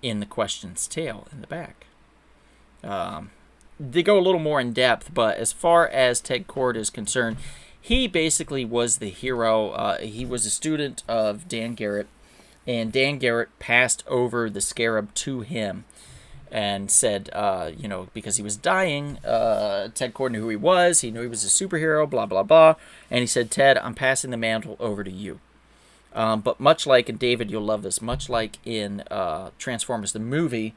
in The Question's tale in the back. They go a little more in depth, but as far as Ted Kord is concerned, he basically was the hero. He was a student of Dan Garrett, and Dan Garrett passed over the Scarab to him and said, because he was dying, Ted Kord knew who he was. He knew he was a superhero, blah, blah, blah. And he said, Ted, I'm passing the mantle over to you. But much like, and David, you'll love this, much like in Transformers the movie,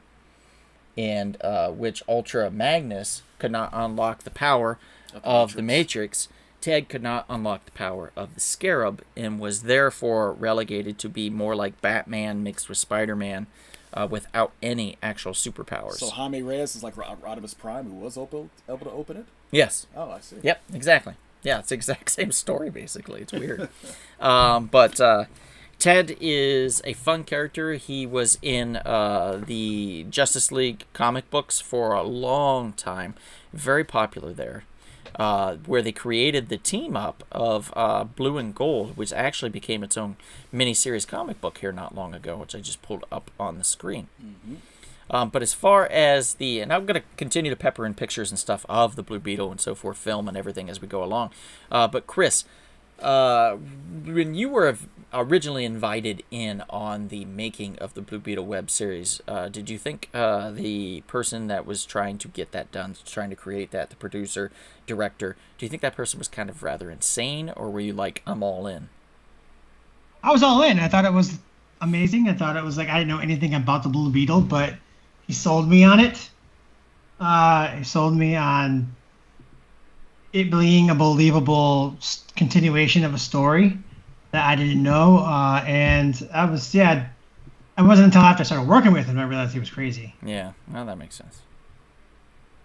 in which Ultra Magnus could not unlock the power of the Matrix, Ted could not unlock the power of the Scarab and was therefore relegated to be more like Batman mixed with Spider-Man without any actual superpowers. So Jaime Reyes is like Rodimus Prime, who was able to open it? Yes. Oh, I see. Yep, exactly. Yeah, it's the exact same story, basically. It's weird. But Ted is a fun character. He was in the Justice League comic books for a long time. Very popular there. Where they created the team-up of Blue and Gold, which actually became its own mini-series comic book here not long ago, which I just pulled up on the screen. But as far as and I'm going to continue to pepper in pictures and stuff of the Blue Beetle and so forth, film and everything as we go along. But Chris, when you were originally invited in on the making of the Blue Beetle web series, did you think the person that was trying to get that done, trying to create that, the producer, director, do you think that person was kind of rather insane, or were you like, I'm all in? I was all in. I thought it was amazing. I thought it was like, I didn't know anything about the Blue Beetle, but he sold me on it. He sold me on it being a believable continuation of a story that I didn't know. And I was, it wasn't until after I started working with him I realized he was crazy. Yeah, well, that makes sense.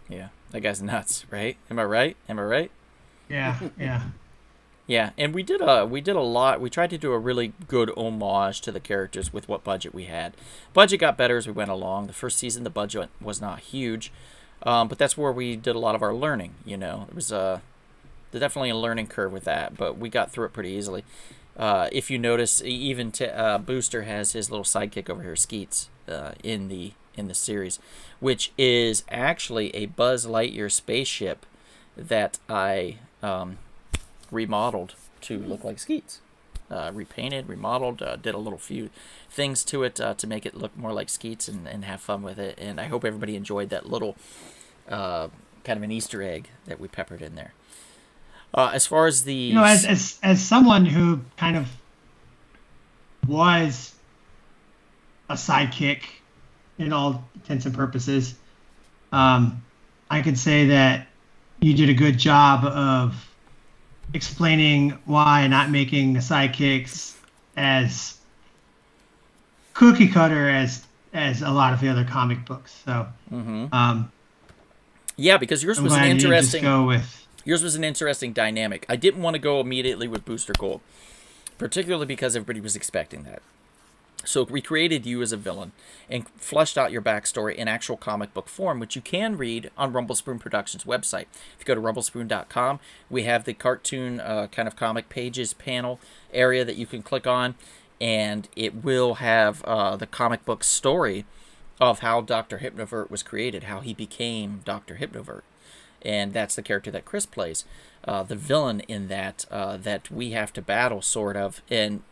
Yeah, that guy's nuts, right? Am I right? Yeah, yeah. Yeah, and we did a lot. We tried to do a really good homage to the characters with what budget we had. Budget got better as we went along. The first season, the budget was not huge, but that's where we did a lot of our learning. There was definitely a learning curve with that, but we got through it pretty easily. If you notice, even Booster has his little sidekick over here, Skeets, in the series, which is actually a Buzz Lightyear spaceship that I remodeled to look like Skeets. Repainted, remodeled, did a little few things to it to make it look more like Skeets and have fun with it. And I hope everybody enjoyed that little kind of an Easter egg that we peppered in there. As far as the... as someone who kind of was a sidekick in all intents and purposes, I could say that you did a good job of explaining why not making the sidekicks as cookie cutter as a lot of the other comic books. So, yeah, because yours was yours was an interesting dynamic. I didn't want to go immediately with Booster Gold, particularly because everybody was expecting that. So we created you as a villain and fleshed out your backstory in actual comic book form, which you can read on Rumblespoon Productions' website. If you go to rumblespoon.com, we have the cartoon kind of comic pages panel area that you can click on, and it will have the comic book story of how Dr. Hypnovert was created, how he became Dr. Hypnovert. And that's the character that Chris plays, the villain in that, that we have to battle, sort of. And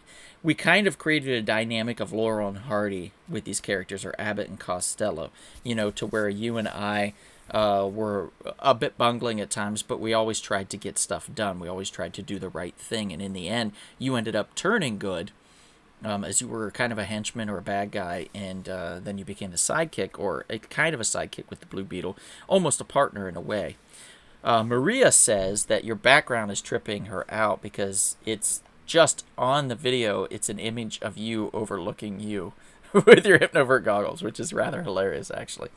we kind of created a dynamic of Laurel and Hardy with these characters, or Abbott and Costello, you know, to where you and I were a bit bungling at times, but we always tried to get stuff done. We always tried to do the right thing. And in the end, you ended up turning good, as you were kind of a henchman or a bad guy, and then you became the sidekick, or a kind of a sidekick with the Blue Beetle, almost a partner in a way. Maria says that your background is tripping her out because it's just on the video, it's an image of you overlooking you with your Hypnovert goggles, which is rather hilarious, actually.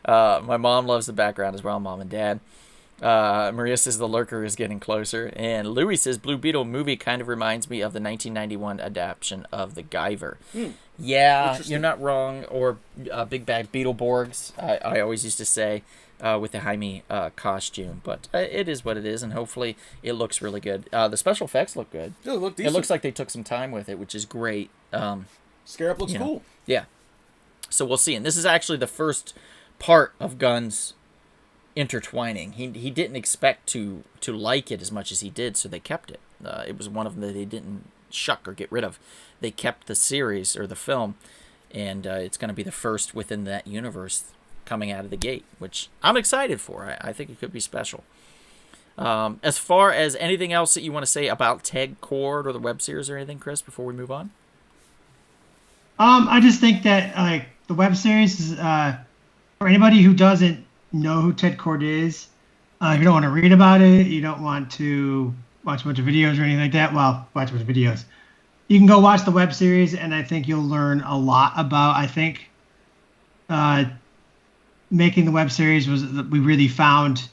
My mom loves the background as well, Mom and Dad. Maria says the lurker is getting closer. And Louis says Blue Beetle movie kind of reminds me of the 1991 adaptation of The Guyver. Yeah, you're not wrong. Or Big Bad Beetleborgs, I always used to say, with the Jaime costume. But it is what it is, and hopefully it looks really good. The special effects look good. Yeah, look decent. It looks like they took some time with it, which is great. Scarab looks cool. Yeah. So we'll see. And this is actually the first part of Gunn's intertwining. He didn't expect to like it as much as he did, so they kept it. It was one of them that they didn't shuck or get rid of. They kept the series or the film, and it's going to be the first within that universe coming out of the gate, which I'm excited for. I think it could be special. As far as anything else that you want to say about Ted Cord or the web series or anything, Chris, before we move on? I just think that like the web series is for anybody who doesn't know who Ted Cord is. If you don't want to read about it, you don't want to watch a bunch of videos or anything like that. Well, watch a bunch of videos. You can go watch the web series, and I think you'll learn a lot about. I think making the web series was that we really found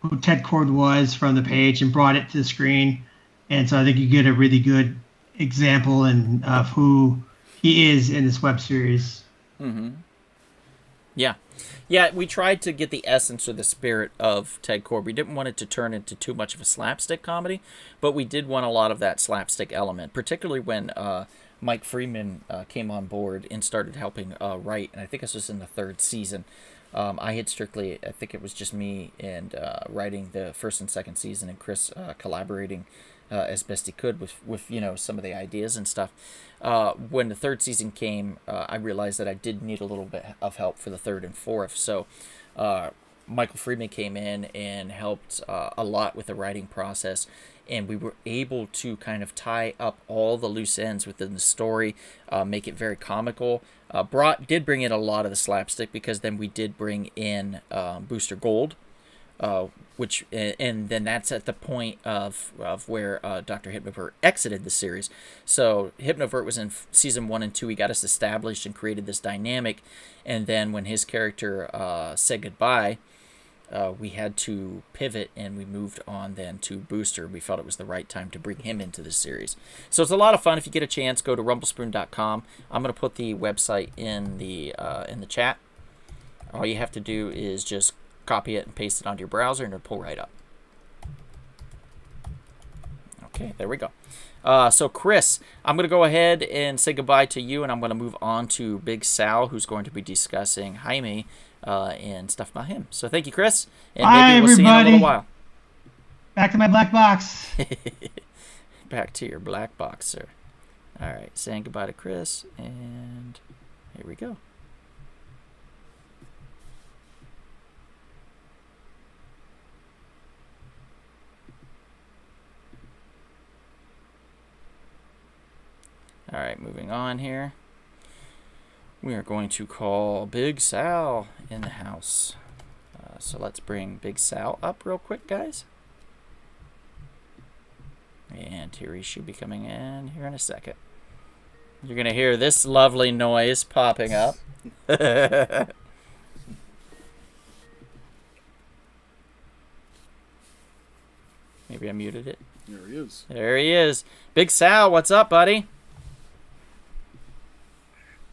who Ted Cord was from the page and brought it to the screen, and so I think you get a really good example of who he is in this web series. Mm-hmm. Yeah, we tried to get the essence or the spirit of Ted Cord. We didn't want it to turn into too much of a slapstick comedy, but we did want a lot of that slapstick element, particularly when Mike Freeman came on board and started helping write, and I think this was in the third season. I think it was just me and writing the first and second season, and Chris collaborating as best he could with some of the ideas and stuff. When the third season came, I realized that I did need a little bit of help for the third and fourth. So Michael Freeman came in and helped a lot with the writing process, and we were able to kind of tie up all the loose ends within the story, make it very comical. Did bring in a lot of the slapstick, because then we did bring in Booster Gold, and then that's at the point of where Dr. Hypnovert exited the series. So Hypnovert was in season 1 and 2. He got us established and created this dynamic, and then when his character said goodbye, we had to pivot, and we moved on then to Booster. We felt it was the right time to bring him into this series. So it's a lot of fun. If you get a chance, go to rumblespoon.com. I'm going to put the website in the chat. All you have to do is just copy it and paste it onto your browser, and it'll pull right up. Okay, there we go. So Chris, I'm going to go ahead and say goodbye to you, and I'm going to move on to Big Sal, who's going to be discussing Jaime and stuff about him. So thank you, Chris, and bye, maybe we'll see you in a little while. Back to my black box. Back to your black box, sir. All right, saying goodbye to Chris, and here we go. All right, moving on here. We are going to call Big Sal in the house. So let's bring Big Sal up real quick, guys. And here he should be coming in here in a second. You're going to hear this lovely noise popping up. Maybe I muted it. There he is. There he is. Big Sal, what's up, buddy?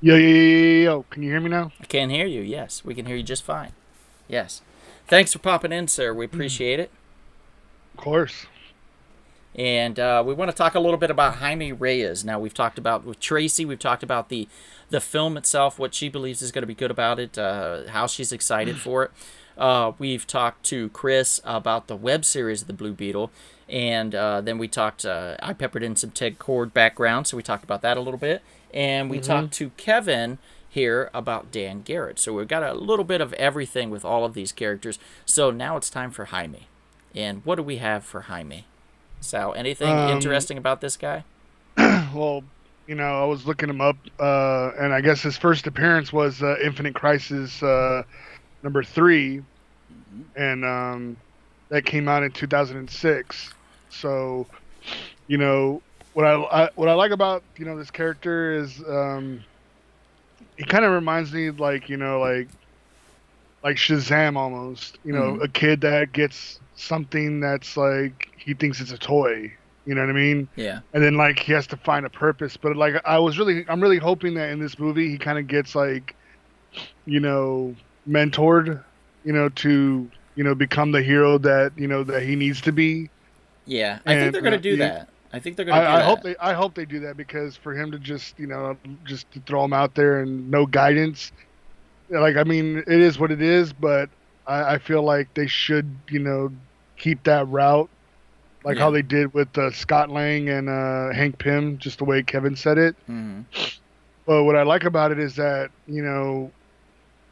Yo. Can you hear me now? I can hear you, yes. We can hear you just fine. Yes. Thanks for popping in, sir. We appreciate it. Of course. And we want to talk a little bit about Jaime Reyes. Now, we've talked about with Tracy, we've talked about the film itself, what she believes is going to be good about it, how she's excited for it. We've talked to Chris about the web series of the Blue Beetle, and then we talked. I peppered in some Ted Cord background, so we talked about that a little bit, and we talked to Kevin here about Dan Garrett. So we've got a little bit of everything with all of these characters. So now it's time for Jaime, and what do we have for Jaime? Sal, anything interesting about this guy? Well, I was looking him up, and I guess his first appearance was Infinite Crisis number 3, and that came out in 2006. So, what I like about this character is he kind of reminds me like Shazam almost. A kid that gets something that's like he thinks it's a toy. You know what I mean? Yeah. And then like he has to find a purpose. But like I'm really hoping that in this movie he kind of gets like, mentored, to become the hero that that he needs to be. Yeah, I think they're gonna do that. I think they're gonna do that. I hope they do that, because for him to just just to throw him out there and no guidance, like, I mean, it is what it is, but I feel like they should keep that route, like how they did with Scott Lang and Hank Pym, just the way Kevin said it. Mm-hmm. But what I like about it is that in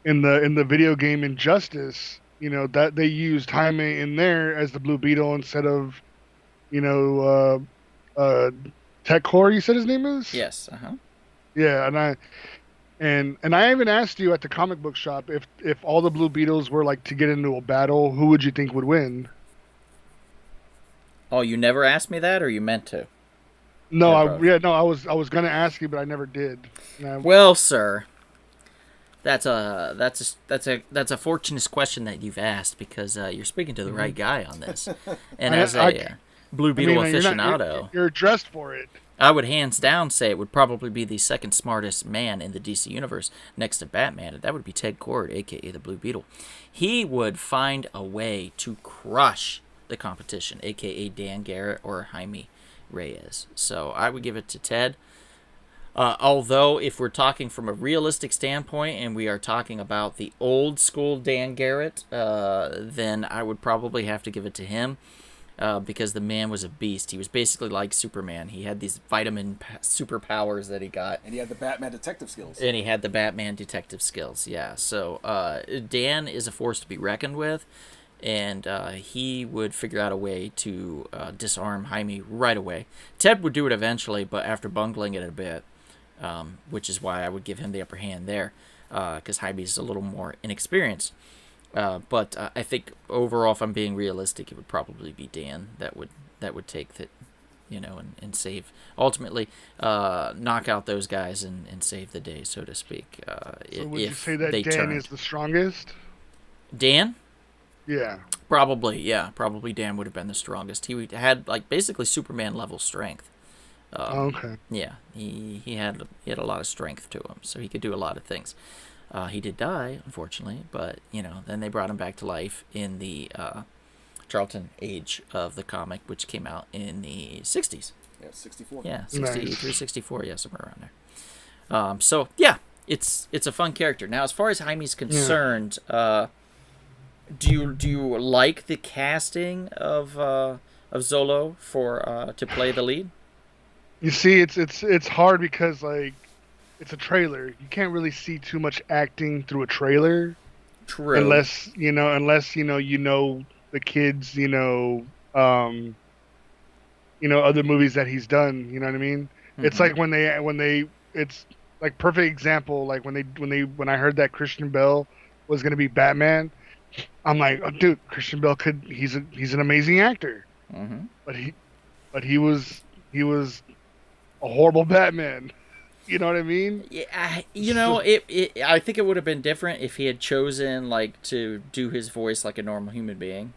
the video game Injustice, that they used Jaime in there as the Blue Beetle instead of Tech Core, you said his name is? Yes. Yeah, and I even asked you at the comic book shop if all the Blue Beetles were like to get into a battle, who would you think would win? Oh, you never asked me that, or you meant to? No, I was gonna ask you, but I never did. Well, sir, that's a fortunate question that you've asked, because you're speaking to the right guy on this. And as a Blue Beetle aficionado, you're dressed for it. I would hands down say it would probably be the second smartest man in the DC universe next to Batman, and that would be Ted Cord, aka the Blue Beetle. He would find a way to crush the competition, aka Dan Garrett or Jaime Reyes. So I would give it to Ted. Although, if we're talking from a realistic standpoint and we are talking about the old school Dan Garrett, then I would probably have to give it to him. Because the man was a beast. He was basically like Superman. He had these vitamin superpowers that he got. And he had the Batman detective skills. Yeah. So Dan is a force to be reckoned with. And he would figure out a way to disarm Jaime right away. Ted would do it eventually, but after bungling it a bit, which is why I would give him the upper hand there, because Jaime's a little more inexperienced. But I think overall, if I'm being realistic, it would probably be Dan that would take that, and save, ultimately knock out those guys and save the day, so to speak. So would you say that Dan is the strongest? Dan? Yeah. Probably Dan would have been the strongest. He had like basically Superman level strength. Okay. Yeah, he had a lot of strength to him, so he could do a lot of things. He did die, unfortunately, but, then they brought him back to life in the Charlton age of the comic, which came out in the 60s. Yeah, 64. Yeah, 63, 64, yeah, somewhere around there. So, yeah, it's a fun character. Now, as far as Jaime's concerned, do you like the casting of Zolo to play the lead? You see, it's hard because, like, it's a trailer. You can't really see too much acting through a trailer. True. Unless you know the kids, other movies that he's done. You know what I mean? Mm-hmm. It's like when they it's like perfect example. Like when I heard that Christian Bale was gonna be Batman, I'm like, oh, dude, Christian Bale he's an amazing actor. Mm-hmm. But he was a horrible Batman. You know what I mean? Yeah, I think it would have been different if he had chosen like to do his voice like a normal human being.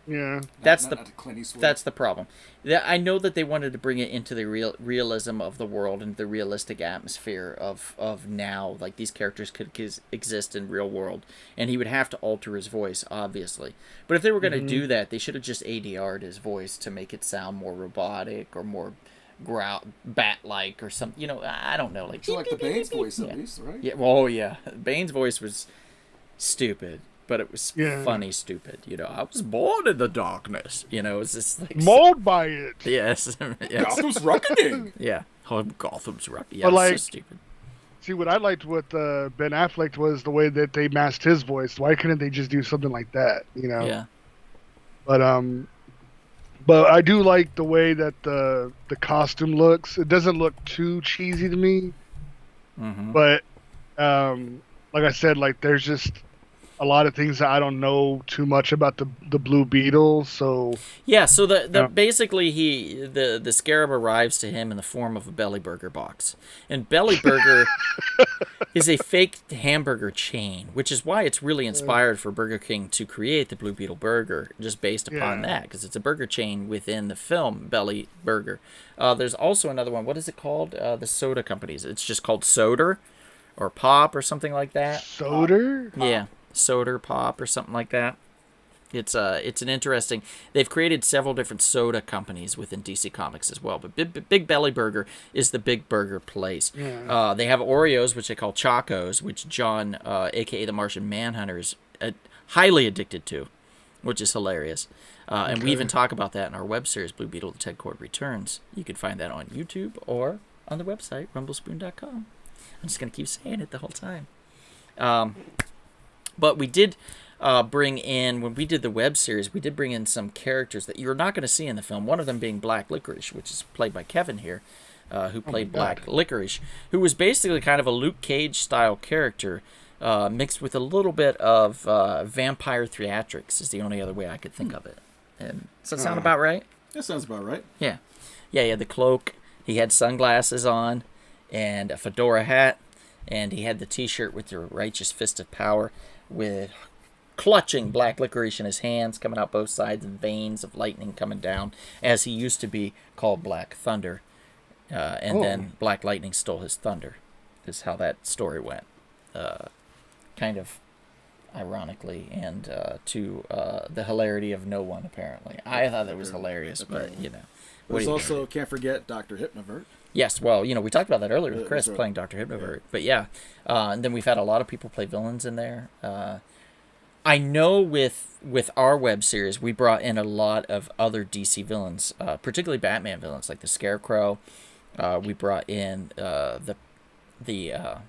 Yeah. That's not Clint Eastwood. That's the problem. I know that they wanted to bring it into the realism of the world and the realistic atmosphere of now. Like these characters could exist in real world, and he would have to alter his voice, obviously. But if they were going to do that, they should have just ADR'd his voice to make it sound more robotic or more bat-like or something. You know, I don't know. Like, you like the Bane's voice at least, right? Yeah. Well, yeah. Bane's voice was stupid. But it was funny, stupid. You know, I was born in the darkness. You know, it's just like molded by it. Yes, yes. Gotham's reckoning. Yeah, Gotham's reckoning. Yeah, But, like, it's so stupid. See, what I liked with Ben Affleck was the way that they masked his voice. Why couldn't they just do something like that? You know. Yeah. But I do like the way that the costume looks. It doesn't look too cheesy to me. Mm-hmm. But like I said, like there's just a lot of things that I don't know too much about the Blue Beetle, so yeah. So basically the scarab arrives to him in the form of a Belly Burger box, and Belly Burger is a fake hamburger chain, which is why it's really inspired for Burger King to create the Blue Beetle burger, just based upon that, because it's a burger chain within the film Belly Burger. There's also another one. What is it called? The soda companies. It's just called Soder or Pop or something like that. Soder? Yeah. Soda Pop or something like that. It's an interesting. They've created several different soda companies within DC Comics as well, but Big Belly Burger is the big burger place. Yeah. They have Oreos, which they call Chacos, which John, aka the Martian Manhunter, is highly addicted to, which is hilarious. And we even talk about that in our web series, Blue Beetle: The Ted Cord Returns. You can find that on YouTube or on the website rumblespoon.com. I'm just gonna keep saying it the whole time. But we did bring in, when we did the web series, we did bring in some characters that you're not going to see in the film. One of them being Black Licorice, which is played by Kevin here, who played Black Licorice, who was basically kind of a Luke Cage-style character, mixed with a little bit of vampire theatrics is the only other way I could think of it. And does that sound about right? That sounds about right. Yeah. Yeah, he had the cloak, he had sunglasses on, and a fedora hat, and he had the t-shirt with the Righteous Fist of Power, with clutching Black Licorice in his hands, coming out both sides, and veins of lightning coming down, as he used to be called Black Thunder. And then Black Lightning stole his thunder, is how that story went. Kind of ironically, and to the hilarity of no one, apparently. I thought it was hilarious, but, you know. There's also, can't forget, Dr. Hypnovert. Yes, well, you know, we talked about that earlier with Chris right. playing Dr. Hypnovert. Yeah. But yeah, and then we've had a lot of people play villains in there. I know with our web series, we brought in a lot of other DC villains, particularly Batman villains, like the Scarecrow. We brought in the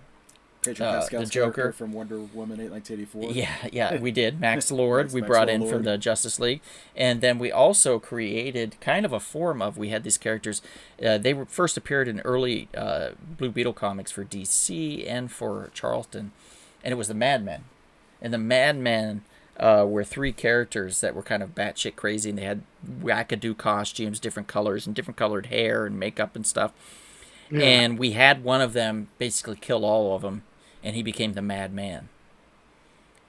Joker from Wonder Woman 1984. Yeah, we did. Max Lord, we brought in from the Justice League. And then we also created kind of a form of, we had these characters, they were first appeared in early Blue Beetle comics for DC and for Charlton, and it was the Madmen. And the Madmen were three characters that were kind of batshit crazy, and they had wackadoo costumes, different colors, and different colored hair and makeup and stuff. Yeah. And we had one of them basically kill all of them, and he became the Madman.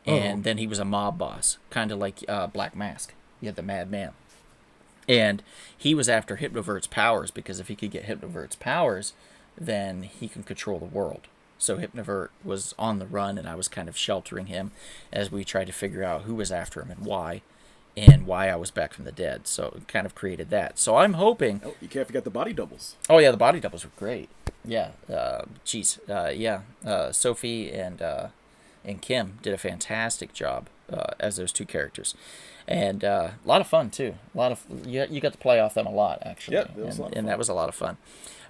And then he was a mob boss, kind of like Black Mask. You had the Madman. And he was after Hypnovert's powers, because if he could get Hypnovert's powers, then he can control the world. So Hypnovert was on the run, and I was kind of sheltering him as we tried to figure out who was after him and why I was back from the dead. So it kind of created that. So I'm hoping... Oh, you can't forget the body doubles. Oh, yeah, the body doubles were great. Yeah, Sophie and Kim did a fantastic job as those two characters. And a lot of fun, too. You got to play off them a lot, actually. Yeah, that was a lot of fun. That was a lot of fun.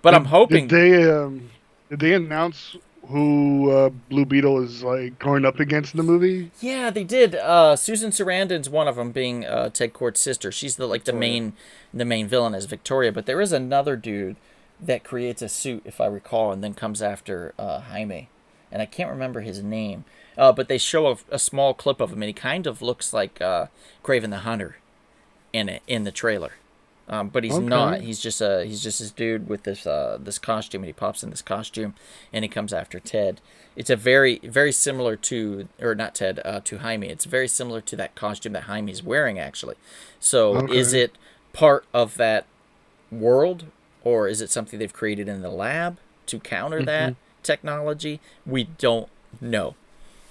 But I'm hoping... Did they announce who Blue Beetle is like going up against in the movie? Yeah, they did. Susan Sarandon's one of them, being Ted Cord's sister. She's the main villain as Victoria. But there is another dude that creates a suit, if I recall, and then comes after Jaime, and I can't remember his name. But they show a small clip of him, and he kind of looks like Kraven the Hunter in the trailer. But he's Okay. not. He's just this dude with this costume, and he pops in this costume, and he comes after Ted. It's a very similar to, or not Ted, to Jaime. It's very similar to that costume that Jaime's wearing, actually. So is Okay. it part of that world, or is it something they've created in the lab to counter that technology? We don't know.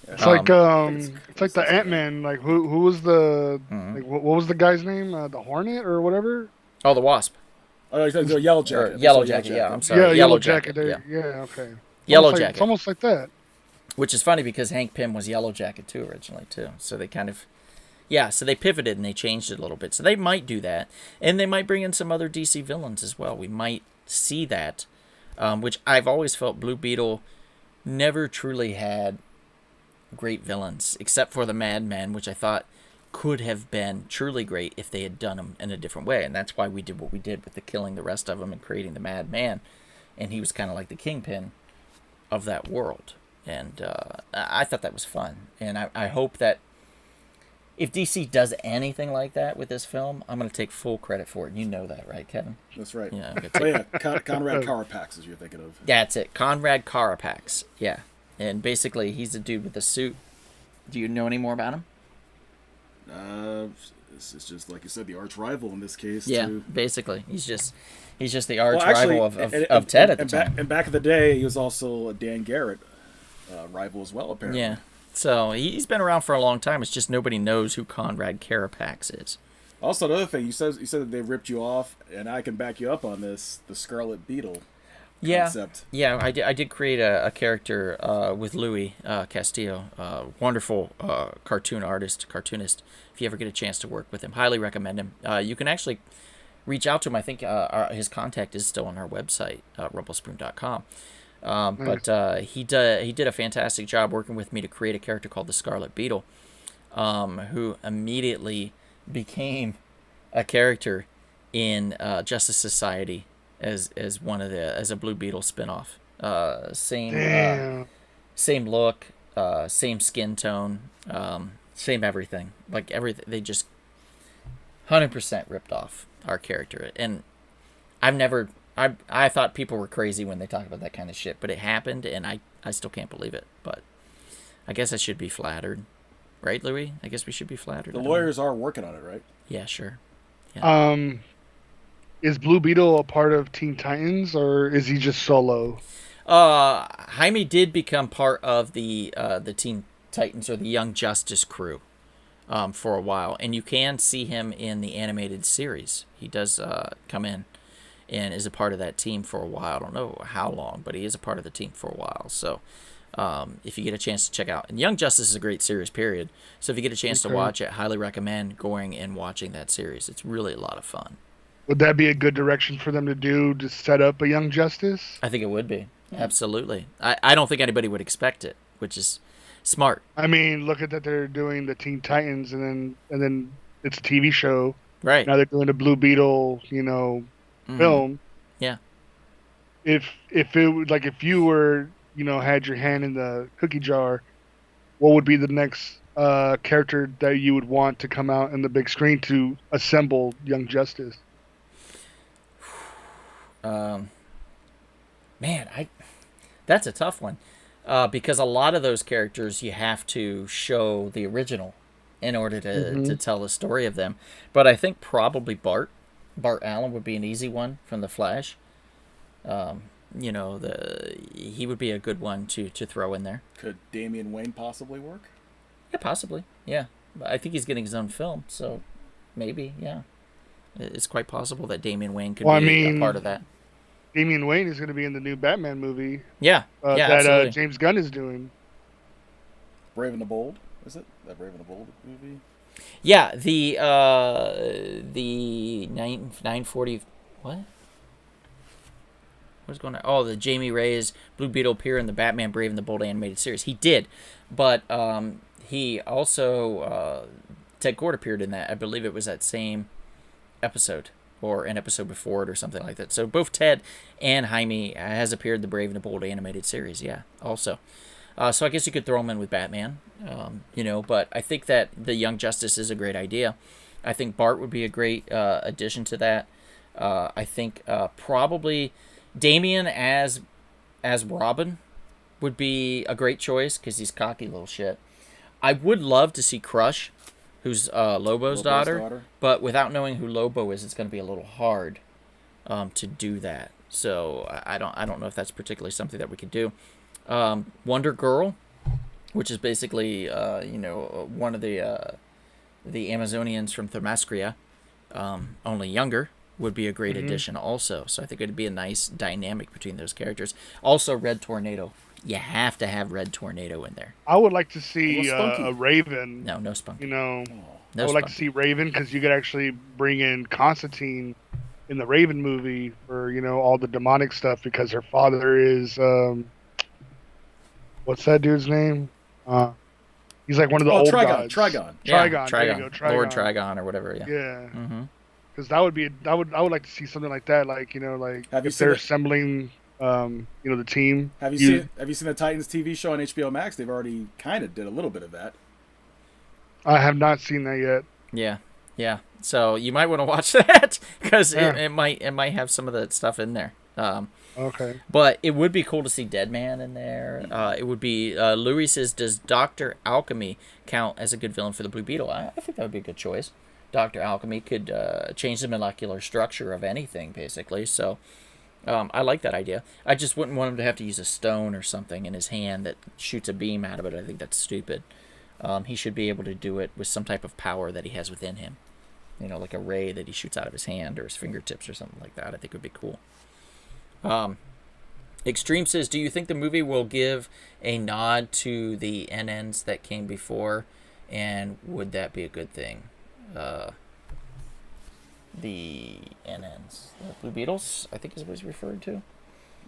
It's like it's it's like the Ant-Man. Like who was the like what was the guy's name? The Hornet or whatever. Oh, the Wasp. Oh, it's a Yellow Or Jacket. Yellow Jacket, yeah, I'm sorry. Yeah, Yellow Jacket. Jacket, yeah. Yeah, okay. Yellow Almost like- Jacket. It's almost like that. Which is funny because Hank Pym was Yellow Jacket too originally too. So they kind of, yeah. So they pivoted and they changed it a little bit. So they might do that, and they might bring in some other DC villains as well. We might see that, which I've always felt Blue Beetle never truly had great villains, except for the Madman, which I thought could have been truly great if they had done them in a different way. And that's why we did what we did with the killing the rest of them and creating the Madman. And he was kind of like the kingpin of that world. And I thought that was fun. And I hope that if DC does anything like that with this film, I'm going to take full credit for it. You know that, right, Kevin? That's right. Yeah, I'm gonna Oh take, yeah, Conrad Carapax is you're thinking of. that's it. Conrad Carapax. Yeah. And basically, he's the dude with the suit. Do you know any more about him? It's just like you said, the arch rival in this case. Yeah, to... basically, he's just the arch Well, actually, rival of Ted at the time. And back in the day, he was also a Dan Garrett rival as well, apparently. Yeah, so he's been around for a long time. It's just nobody knows who Conrad Carapax is. Also, another thing, you said that they ripped you off, and I can back you up on this. The Scarlet Beetle concept. Yeah, I did create a character with Louis Castillo, wonderful cartoonist. If you ever get a chance to work with him, highly recommend him. You can actually reach out to him. I think his contact is still on our website, rumblespoon.com. But he did a fantastic job working with me to create a character called the Scarlet Beetle, who immediately became a character in Justice Society as a Blue Beetle spinoff. Same look, same skin tone, same everything. Like everything, they just 100% ripped off our character. And I thought people were crazy when they talk about that kind of shit, but it happened, and I still can't believe it. But I guess I should be flattered, right, Louis? I guess we should be flattered. The lawyers are working on it, right? Yeah, sure. Is Blue Beetle a part of Teen Titans, or is he just solo? Jaime did become part of the Teen Titans or the Young Justice crew for a while, and you can see him in the animated series. He does come in and is a part of that team for a while. I don't know how long, but he is a part of the team for a while. So if you get a chance to check out, and Young Justice is a great series, period. So if you get a chance to watch it, highly recommend going and watching that series. It's really a lot of fun. Would that be a good direction for them to do to set up a Young Justice? I think it would be. Absolutely. I don't think anybody would expect it, which is smart. I mean, look at that they're doing the Teen Titans, and then it's a TV show. Right. Now they're doing the Blue Beetle, film. Yeah. If you were, had your hand in the cookie jar, what would be the next character that you would want to come out in the big screen to assemble Young Justice? That's a tough one, because a lot of those characters you have to show the original in order to tell the story of them. But I think probably Bart Allen would be an easy one from The Flash. He would be a good one to throw in there. Could Damian Wayne possibly work? Yeah, possibly. Yeah, I think he's getting his own film, so maybe. Yeah, it's quite possible that Damian Wayne could be a part of that. Damian Wayne is going to be in the new Batman movie. Yeah, that James Gunn is doing. Brave and the Bold, is it? That Brave and the Bold movie? Yeah, the 940. What? What's going on? Oh, the Jamie Ray's Blue Beetle appear in the Batman Brave and the Bold animated series. He did, but he also Ted Kord appeared in that. I believe it was that same episode, or an episode before it, or something like that. So both Ted and Jaime has appeared in the Brave and the Bold animated series. Yeah, also. So I guess you could throw him in with Batman, but I think that the Young Justice is a great idea. I think Bart would be a great addition to that. I think probably Damien as Robin would be a great choice because he's cocky little shit. I would love to see Crush, who's Lobo's daughter, but without knowing who Lobo is, it's going to be a little hard to do that. So I don't know if that's particularly something that we could do. Wonder Girl, which is basically one of the Amazonians from Themyscira, only younger, would be a great addition also. So I think it'd be a nice dynamic between those characters. Also, Red Tornado. You have to have Red Tornado in there. I would like to see a Raven. No Spunky. No I would like to see Raven because you could actually bring in Constantine in the Raven movie for all the demonic stuff because her father is what's that dude's name? He's like one of the old gods. Trigon. Yeah, Trigon. There you go, Trigon. Lord Trigon or whatever. Yeah. Yeah. Mm-hmm. Because that would be I would like to see something like that. Like if they're assembling the team. Have you seen the Titans TV show on HBO Max? They've already kind of did a little bit of that. I have not seen that yet. Yeah. So you might want to watch that because it might have some of that stuff in there. Okay. But it would be cool to see Deadman in there. It would be Louis says, does Dr. Alchemy count as a good villain for the Blue Beetle? I think that would be a good choice. Dr. Alchemy could change the molecular structure of anything, basically. So I like that idea. I just wouldn't want him to have to use a stone or something in his hand that shoots a beam out of it. I think that's stupid. He should be able to do it with some type of power that he has within him. Like a ray that he shoots out of his hand or his fingertips or something like that. I think would be cool. Extreme says, do you think the movie will give a nod to the NNs that came before? And would that be a good thing? The NNs. The Blue Beetles, I think is what he's referring to.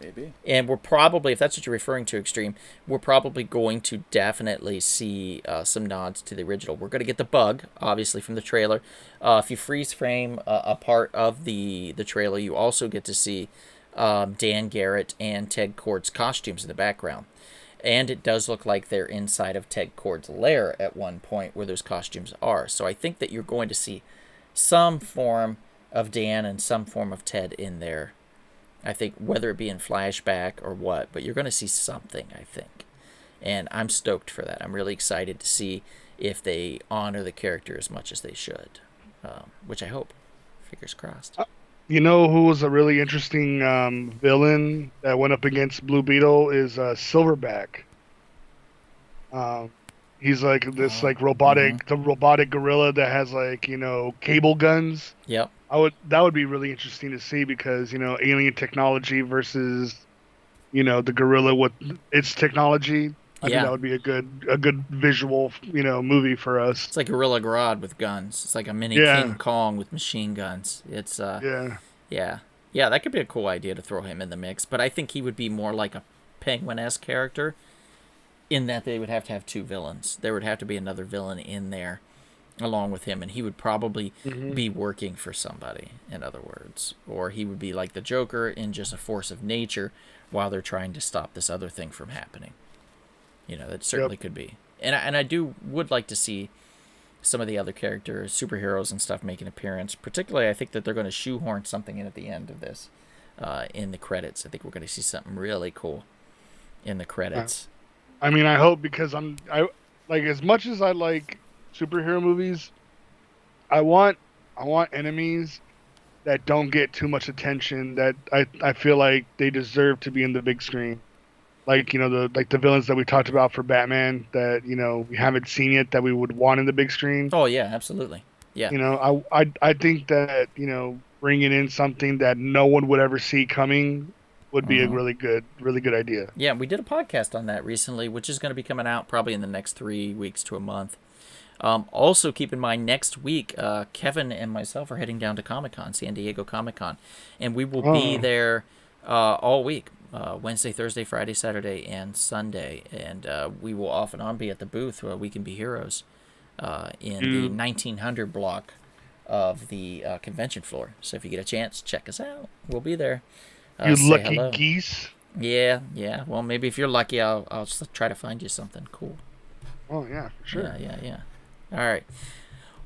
Maybe. And we're probably, if that's what you're referring to, Extreme, we're probably going to definitely see some nods to the original. We're going to get the bug, obviously, from the trailer. If you freeze frame a part of the trailer, you also get to see Dan Garrett and Ted Kord's costumes in the background. And it does look like they're inside of Ted Kord's lair at one point where those costumes are. So I think that you're going to see some form of Dan and some form of Ted in there. I think whether it be in flashback or what, but you're going to see something, I think. And I'm stoked for that. I'm really excited to see if they honor the character as much as they should, which I hope. Fingers crossed. You know who was a really interesting villain that went up against Blue Beetle is Silverback. He's like this robotic, the robotic gorilla that has cable guns. Yep. That would be really interesting to see because alien technology versus the gorilla with its technology. I think that would be a good visual movie for us. It's like Gorilla Grodd with guns. It's like a mini King Kong with machine guns. It's yeah, that could be a cool idea to throw him in the mix. But I think he would be more like a Penguin-esque character, in that they would have to have two villains. There would have to be another villain in there along with him, and he would probably be working for somebody, in other words. Or he would be like the Joker in just a force of nature while they're trying to stop this other thing from happening. That certainly could be. And I would like to see some of the other characters, superheroes and stuff, make an appearance. Particularly, I think that they're going to shoehorn something in at the end of this, in the credits. I think we're going to see something really cool in the credits. I mean, I hope, because I like, as much as I like superhero movies, I want enemies that don't get too much attention, that I feel like they deserve to be in the big screen. Like, the villains that we talked about for Batman that, we haven't seen yet that we would want in the big screen. Oh yeah, absolutely. Yeah. I think that, bringing in something that no one would ever see coming would be a really good idea. Yeah, we did a podcast on that recently, which is going to be coming out probably in the next 3 weeks to a month. Also, keep in mind, next week, Kevin and myself are heading down to Comic-Con, San Diego Comic-Con, and we will be there all week, Wednesday, Thursday, Friday, Saturday, and Sunday, and we will off and on be at the booth where We Can Be Heroes in the 1900 block of the convention floor. So if you get a chance, check us out. We'll be there. You lucky hello. Geese. Yeah. Well, maybe if you're lucky, I'll try to find you something cool. Oh yeah, for sure. Yeah. All right.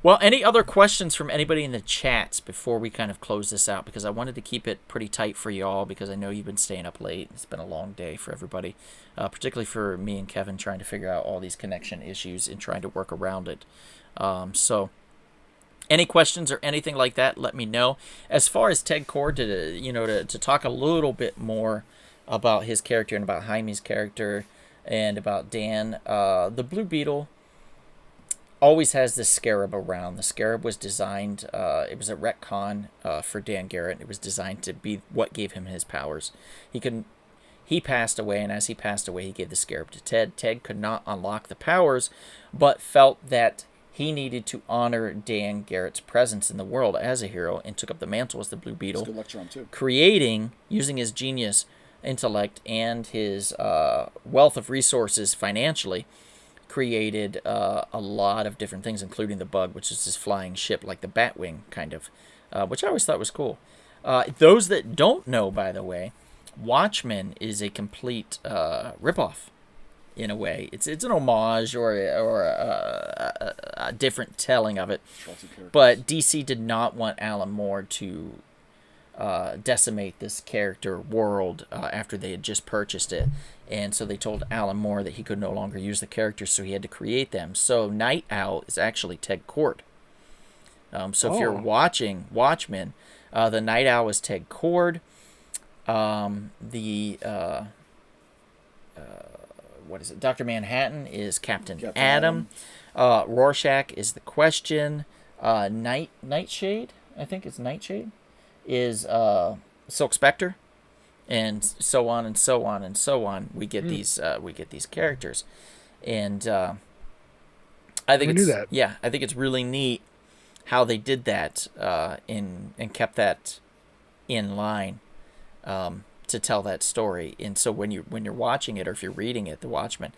Well, any other questions from anybody in the chats before we kind of close this out? Because I wanted to keep it pretty tight for y'all because I know you've been staying up late. It's been a long day for everybody, particularly for me and Kevin trying to figure out all these connection issues and trying to work around it. So any questions or anything like that, let me know. As far as Ted Cord, to talk a little bit more about his character and about Jaime's character and about Dan, the Blue Beetle always has this scarab around. The scarab was designed, it was a retcon for Dan Garrett. It was designed to be what gave him his powers. He passed away, and as he passed away, he gave the scarab to Ted. Ted could not unlock the powers, but felt that he needed to honor Dan Garrett's presence in the world as a hero and took up the mantle as the Blue Beetle, Good lecture on too. creating, using his genius, intellect, and his wealth of resources financially, created a lot of different things, including the Bug, which is this flying ship, like the Batwing, kind of, which I always thought was cool. Those that don't know, by the way, Watchmen is a complete ripoff. In a way, it's an homage or a different telling of it. But DC did not want Alan Moore to decimate this character world after they had just purchased it, and so they told Alan Moore that he could no longer use the characters, so he had to create them. So Night Owl is actually Ted Cord. So if you're watching Watchmen, the Night Owl is Ted Cord. What is it? Dr. Manhattan is Captain Adam. Rorschach is the Question. Nightshade, I think it's Nightshade, is Silk Spectre, and so on and so on and so on. We get these characters, and I think I think it's really neat how they did that and kept that in line. To tell that story, and so when you're watching it or if you're reading it, The Watchmen,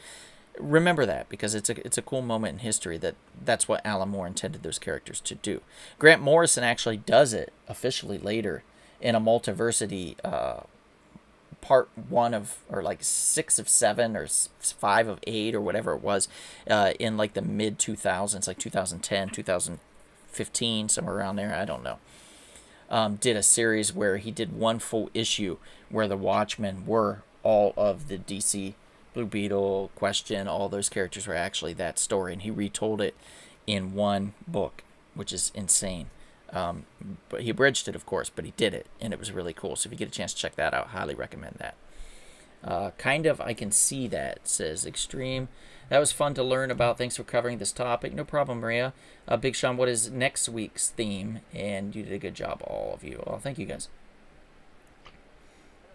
remember that, because it's a cool moment in history that's what Alan Moore intended those characters to do. Grant Morrison actually does it officially later in a Multiversity part 1 of, or like 6 of 7 or 5 of 8 or whatever it was, in like the mid 2000s, like 2010, 2015, somewhere around there. I don't know. Did a series where he did one full issue where the Watchmen were all of the DC Blue Beetle, Question, all those characters were actually that story, and he retold it in one book, which is insane. But he abridged it, of course, but he did it, and it was really cool. So if you get a chance to check that out, highly recommend that. I can see that, says Extreme. That was fun to learn about. Thanks for covering this topic. No problem, Maria. Big Sean, what is next week's theme? And you did a good job, all of you. Well, thank you, guys.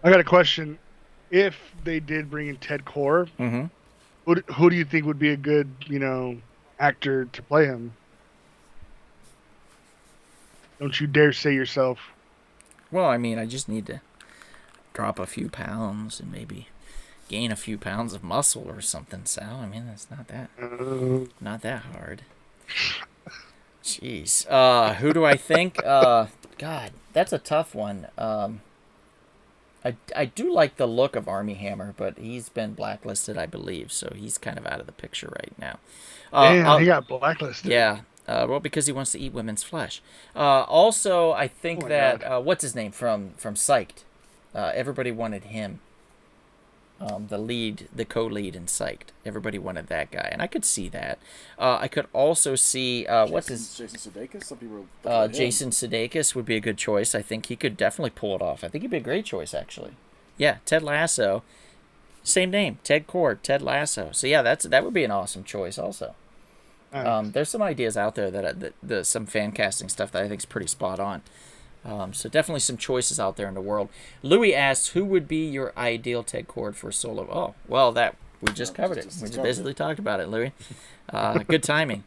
I got a question. If they did bring in Ted Cord, who do you think would be a good, actor to play him? Don't you dare say yourself. Well, I mean, I just need to drop a few pounds and maybe gain a few pounds of muscle or something, Sal. I mean, that's not that hard. Jeez. Who do I think? God, that's a tough one. I do like the look of Armie Hammer, but he's been blacklisted, I believe, so he's kind of out of the picture right now. Damn, he got blacklisted. Yeah. Well, because he wants to eat women's flesh. Also, I think what's his name from Psyched? Everybody wanted him. The co-lead in Psyched. Everybody wanted that guy, and I could see that. I could also see Jason Sudeikis. Some people Jason Sudeikis would be a good choice. I think he could definitely pull it off. I think he'd be a great choice, actually. Yeah, Ted Lasso, same name, Ted Cord, Ted Lasso. So yeah, that would be an awesome choice, also. Nice. There's some ideas out there that some fan casting stuff that I think is pretty spot on. So definitely some choices out there in the world. Louis asks, who would be your ideal Ted Cord for solo? Oh, well, we just covered it. We just basically talked about it, Louis. Good timing.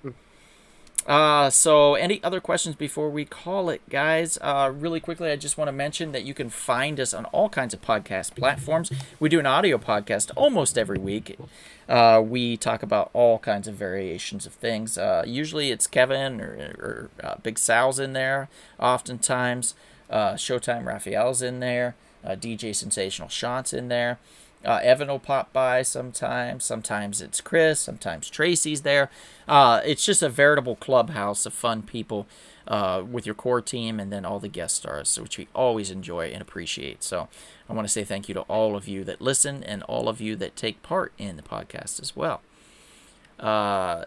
So any other questions before we call it, guys? Really quickly, I just want to mention that you can find us on all kinds of podcast platforms. We do an audio podcast almost every week. We talk about all kinds of variations of things. Usually it's Kevin or Big Sal's in there. Oftentimes, Showtime Raphael's in there. DJ Sensational Shots in there. Evan will pop by sometimes. Sometimes it's Chris. Sometimes Tracy's there. It's just a veritable clubhouse of fun people with your core team and then all the guest stars, which we always enjoy and appreciate. So I want to say thank you to all of you that listen and all of you that take part in the podcast as well.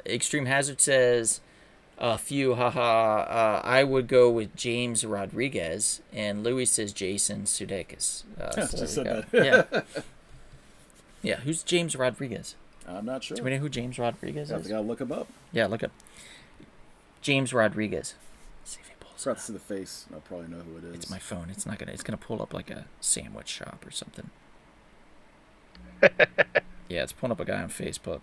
Extreme Hazard says, a few, haha, I would go with James Rodriguez. And Louis says Jason Sudeikis. So Just said there you that. go. Yeah. Yeah, who's James Rodriguez? I'm not sure. Do we know who James Rodriguez I is? gotta look him up. Yeah, look up James Rodriguez. See if he pulls Forgot it to up. see the face. I'll probably know who it is. It's my phone. It's gonna pull up like a sandwich shop or something. Yeah, it's pulling up a guy on Facebook.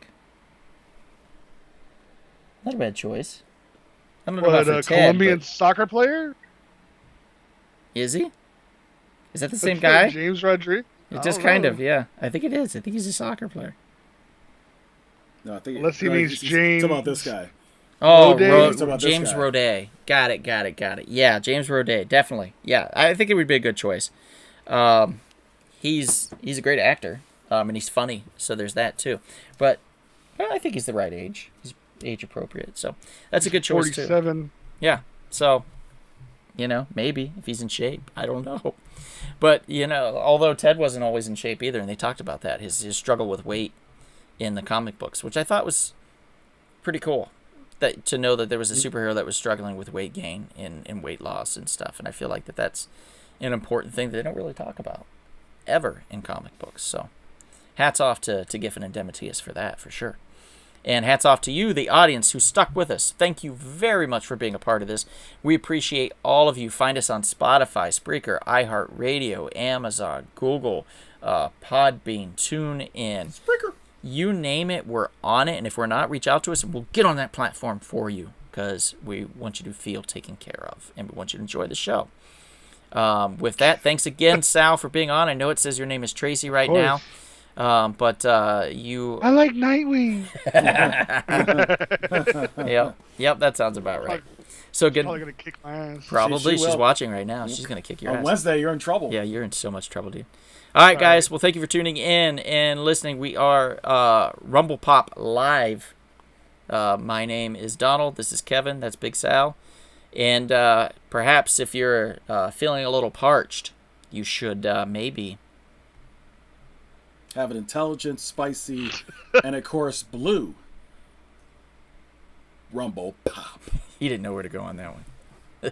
Not a bad choice. I don't know What, about a for Ted, Colombian but soccer player? is he? Is that the same Looks like guy? James Rodriguez? It just kind of, yeah. I think it is. I think he's a soccer player. No, I think Unless he means he's James. talking about this guy. Oh, Roday? Talking about this James guy. Roday. Got it. Yeah, James Roday, definitely. Yeah, I think it would be a good choice. He's a great actor, and he's funny, so there's that too. But I think he's the right age. He's age appropriate, so that's a good choice too. 47. Yeah, so maybe if he's in shape, I don't know. But although Ted wasn't always in shape either, and they talked about that, his struggle with weight in the comic books, which I thought was pretty cool. That to know that there was a superhero that was struggling with weight gain and weight loss and stuff, and I feel like that's an important thing that they don't really talk about ever in comic books. So hats off to Giffen and Demetrius for that, for sure. And hats off to you, the audience, who stuck with us. Thank you very much for being a part of this. We appreciate all of you. Find us on Spotify, Spreaker, iHeartRadio, Amazon, Google, Podbean, TuneIn. Spreaker. You name it, we're on it. And if we're not, reach out to us and we'll get on that platform for you because we want you to feel taken care of and we want you to enjoy the show. With that, thanks again, Sal, for being on. I know it says your name is Tracy right now. But you... I like Nightwing. Yep, that sounds about right. So good. Probably gonna kick my ass. Probably. She She's will. watching right now. She's going to kick your On ass. Wednesday, you're in trouble. Yeah, you're in so much trouble, dude. All right, guys. Well, thank you for tuning in and listening. We are Rumble Pop Live. My name is Donald. This is Kevin. That's Big Sal. And perhaps if you're feeling a little parched, you should maybe... Have an intelligent, spicy, and of course, blue Rumble Pop. He didn't know where to go on that one.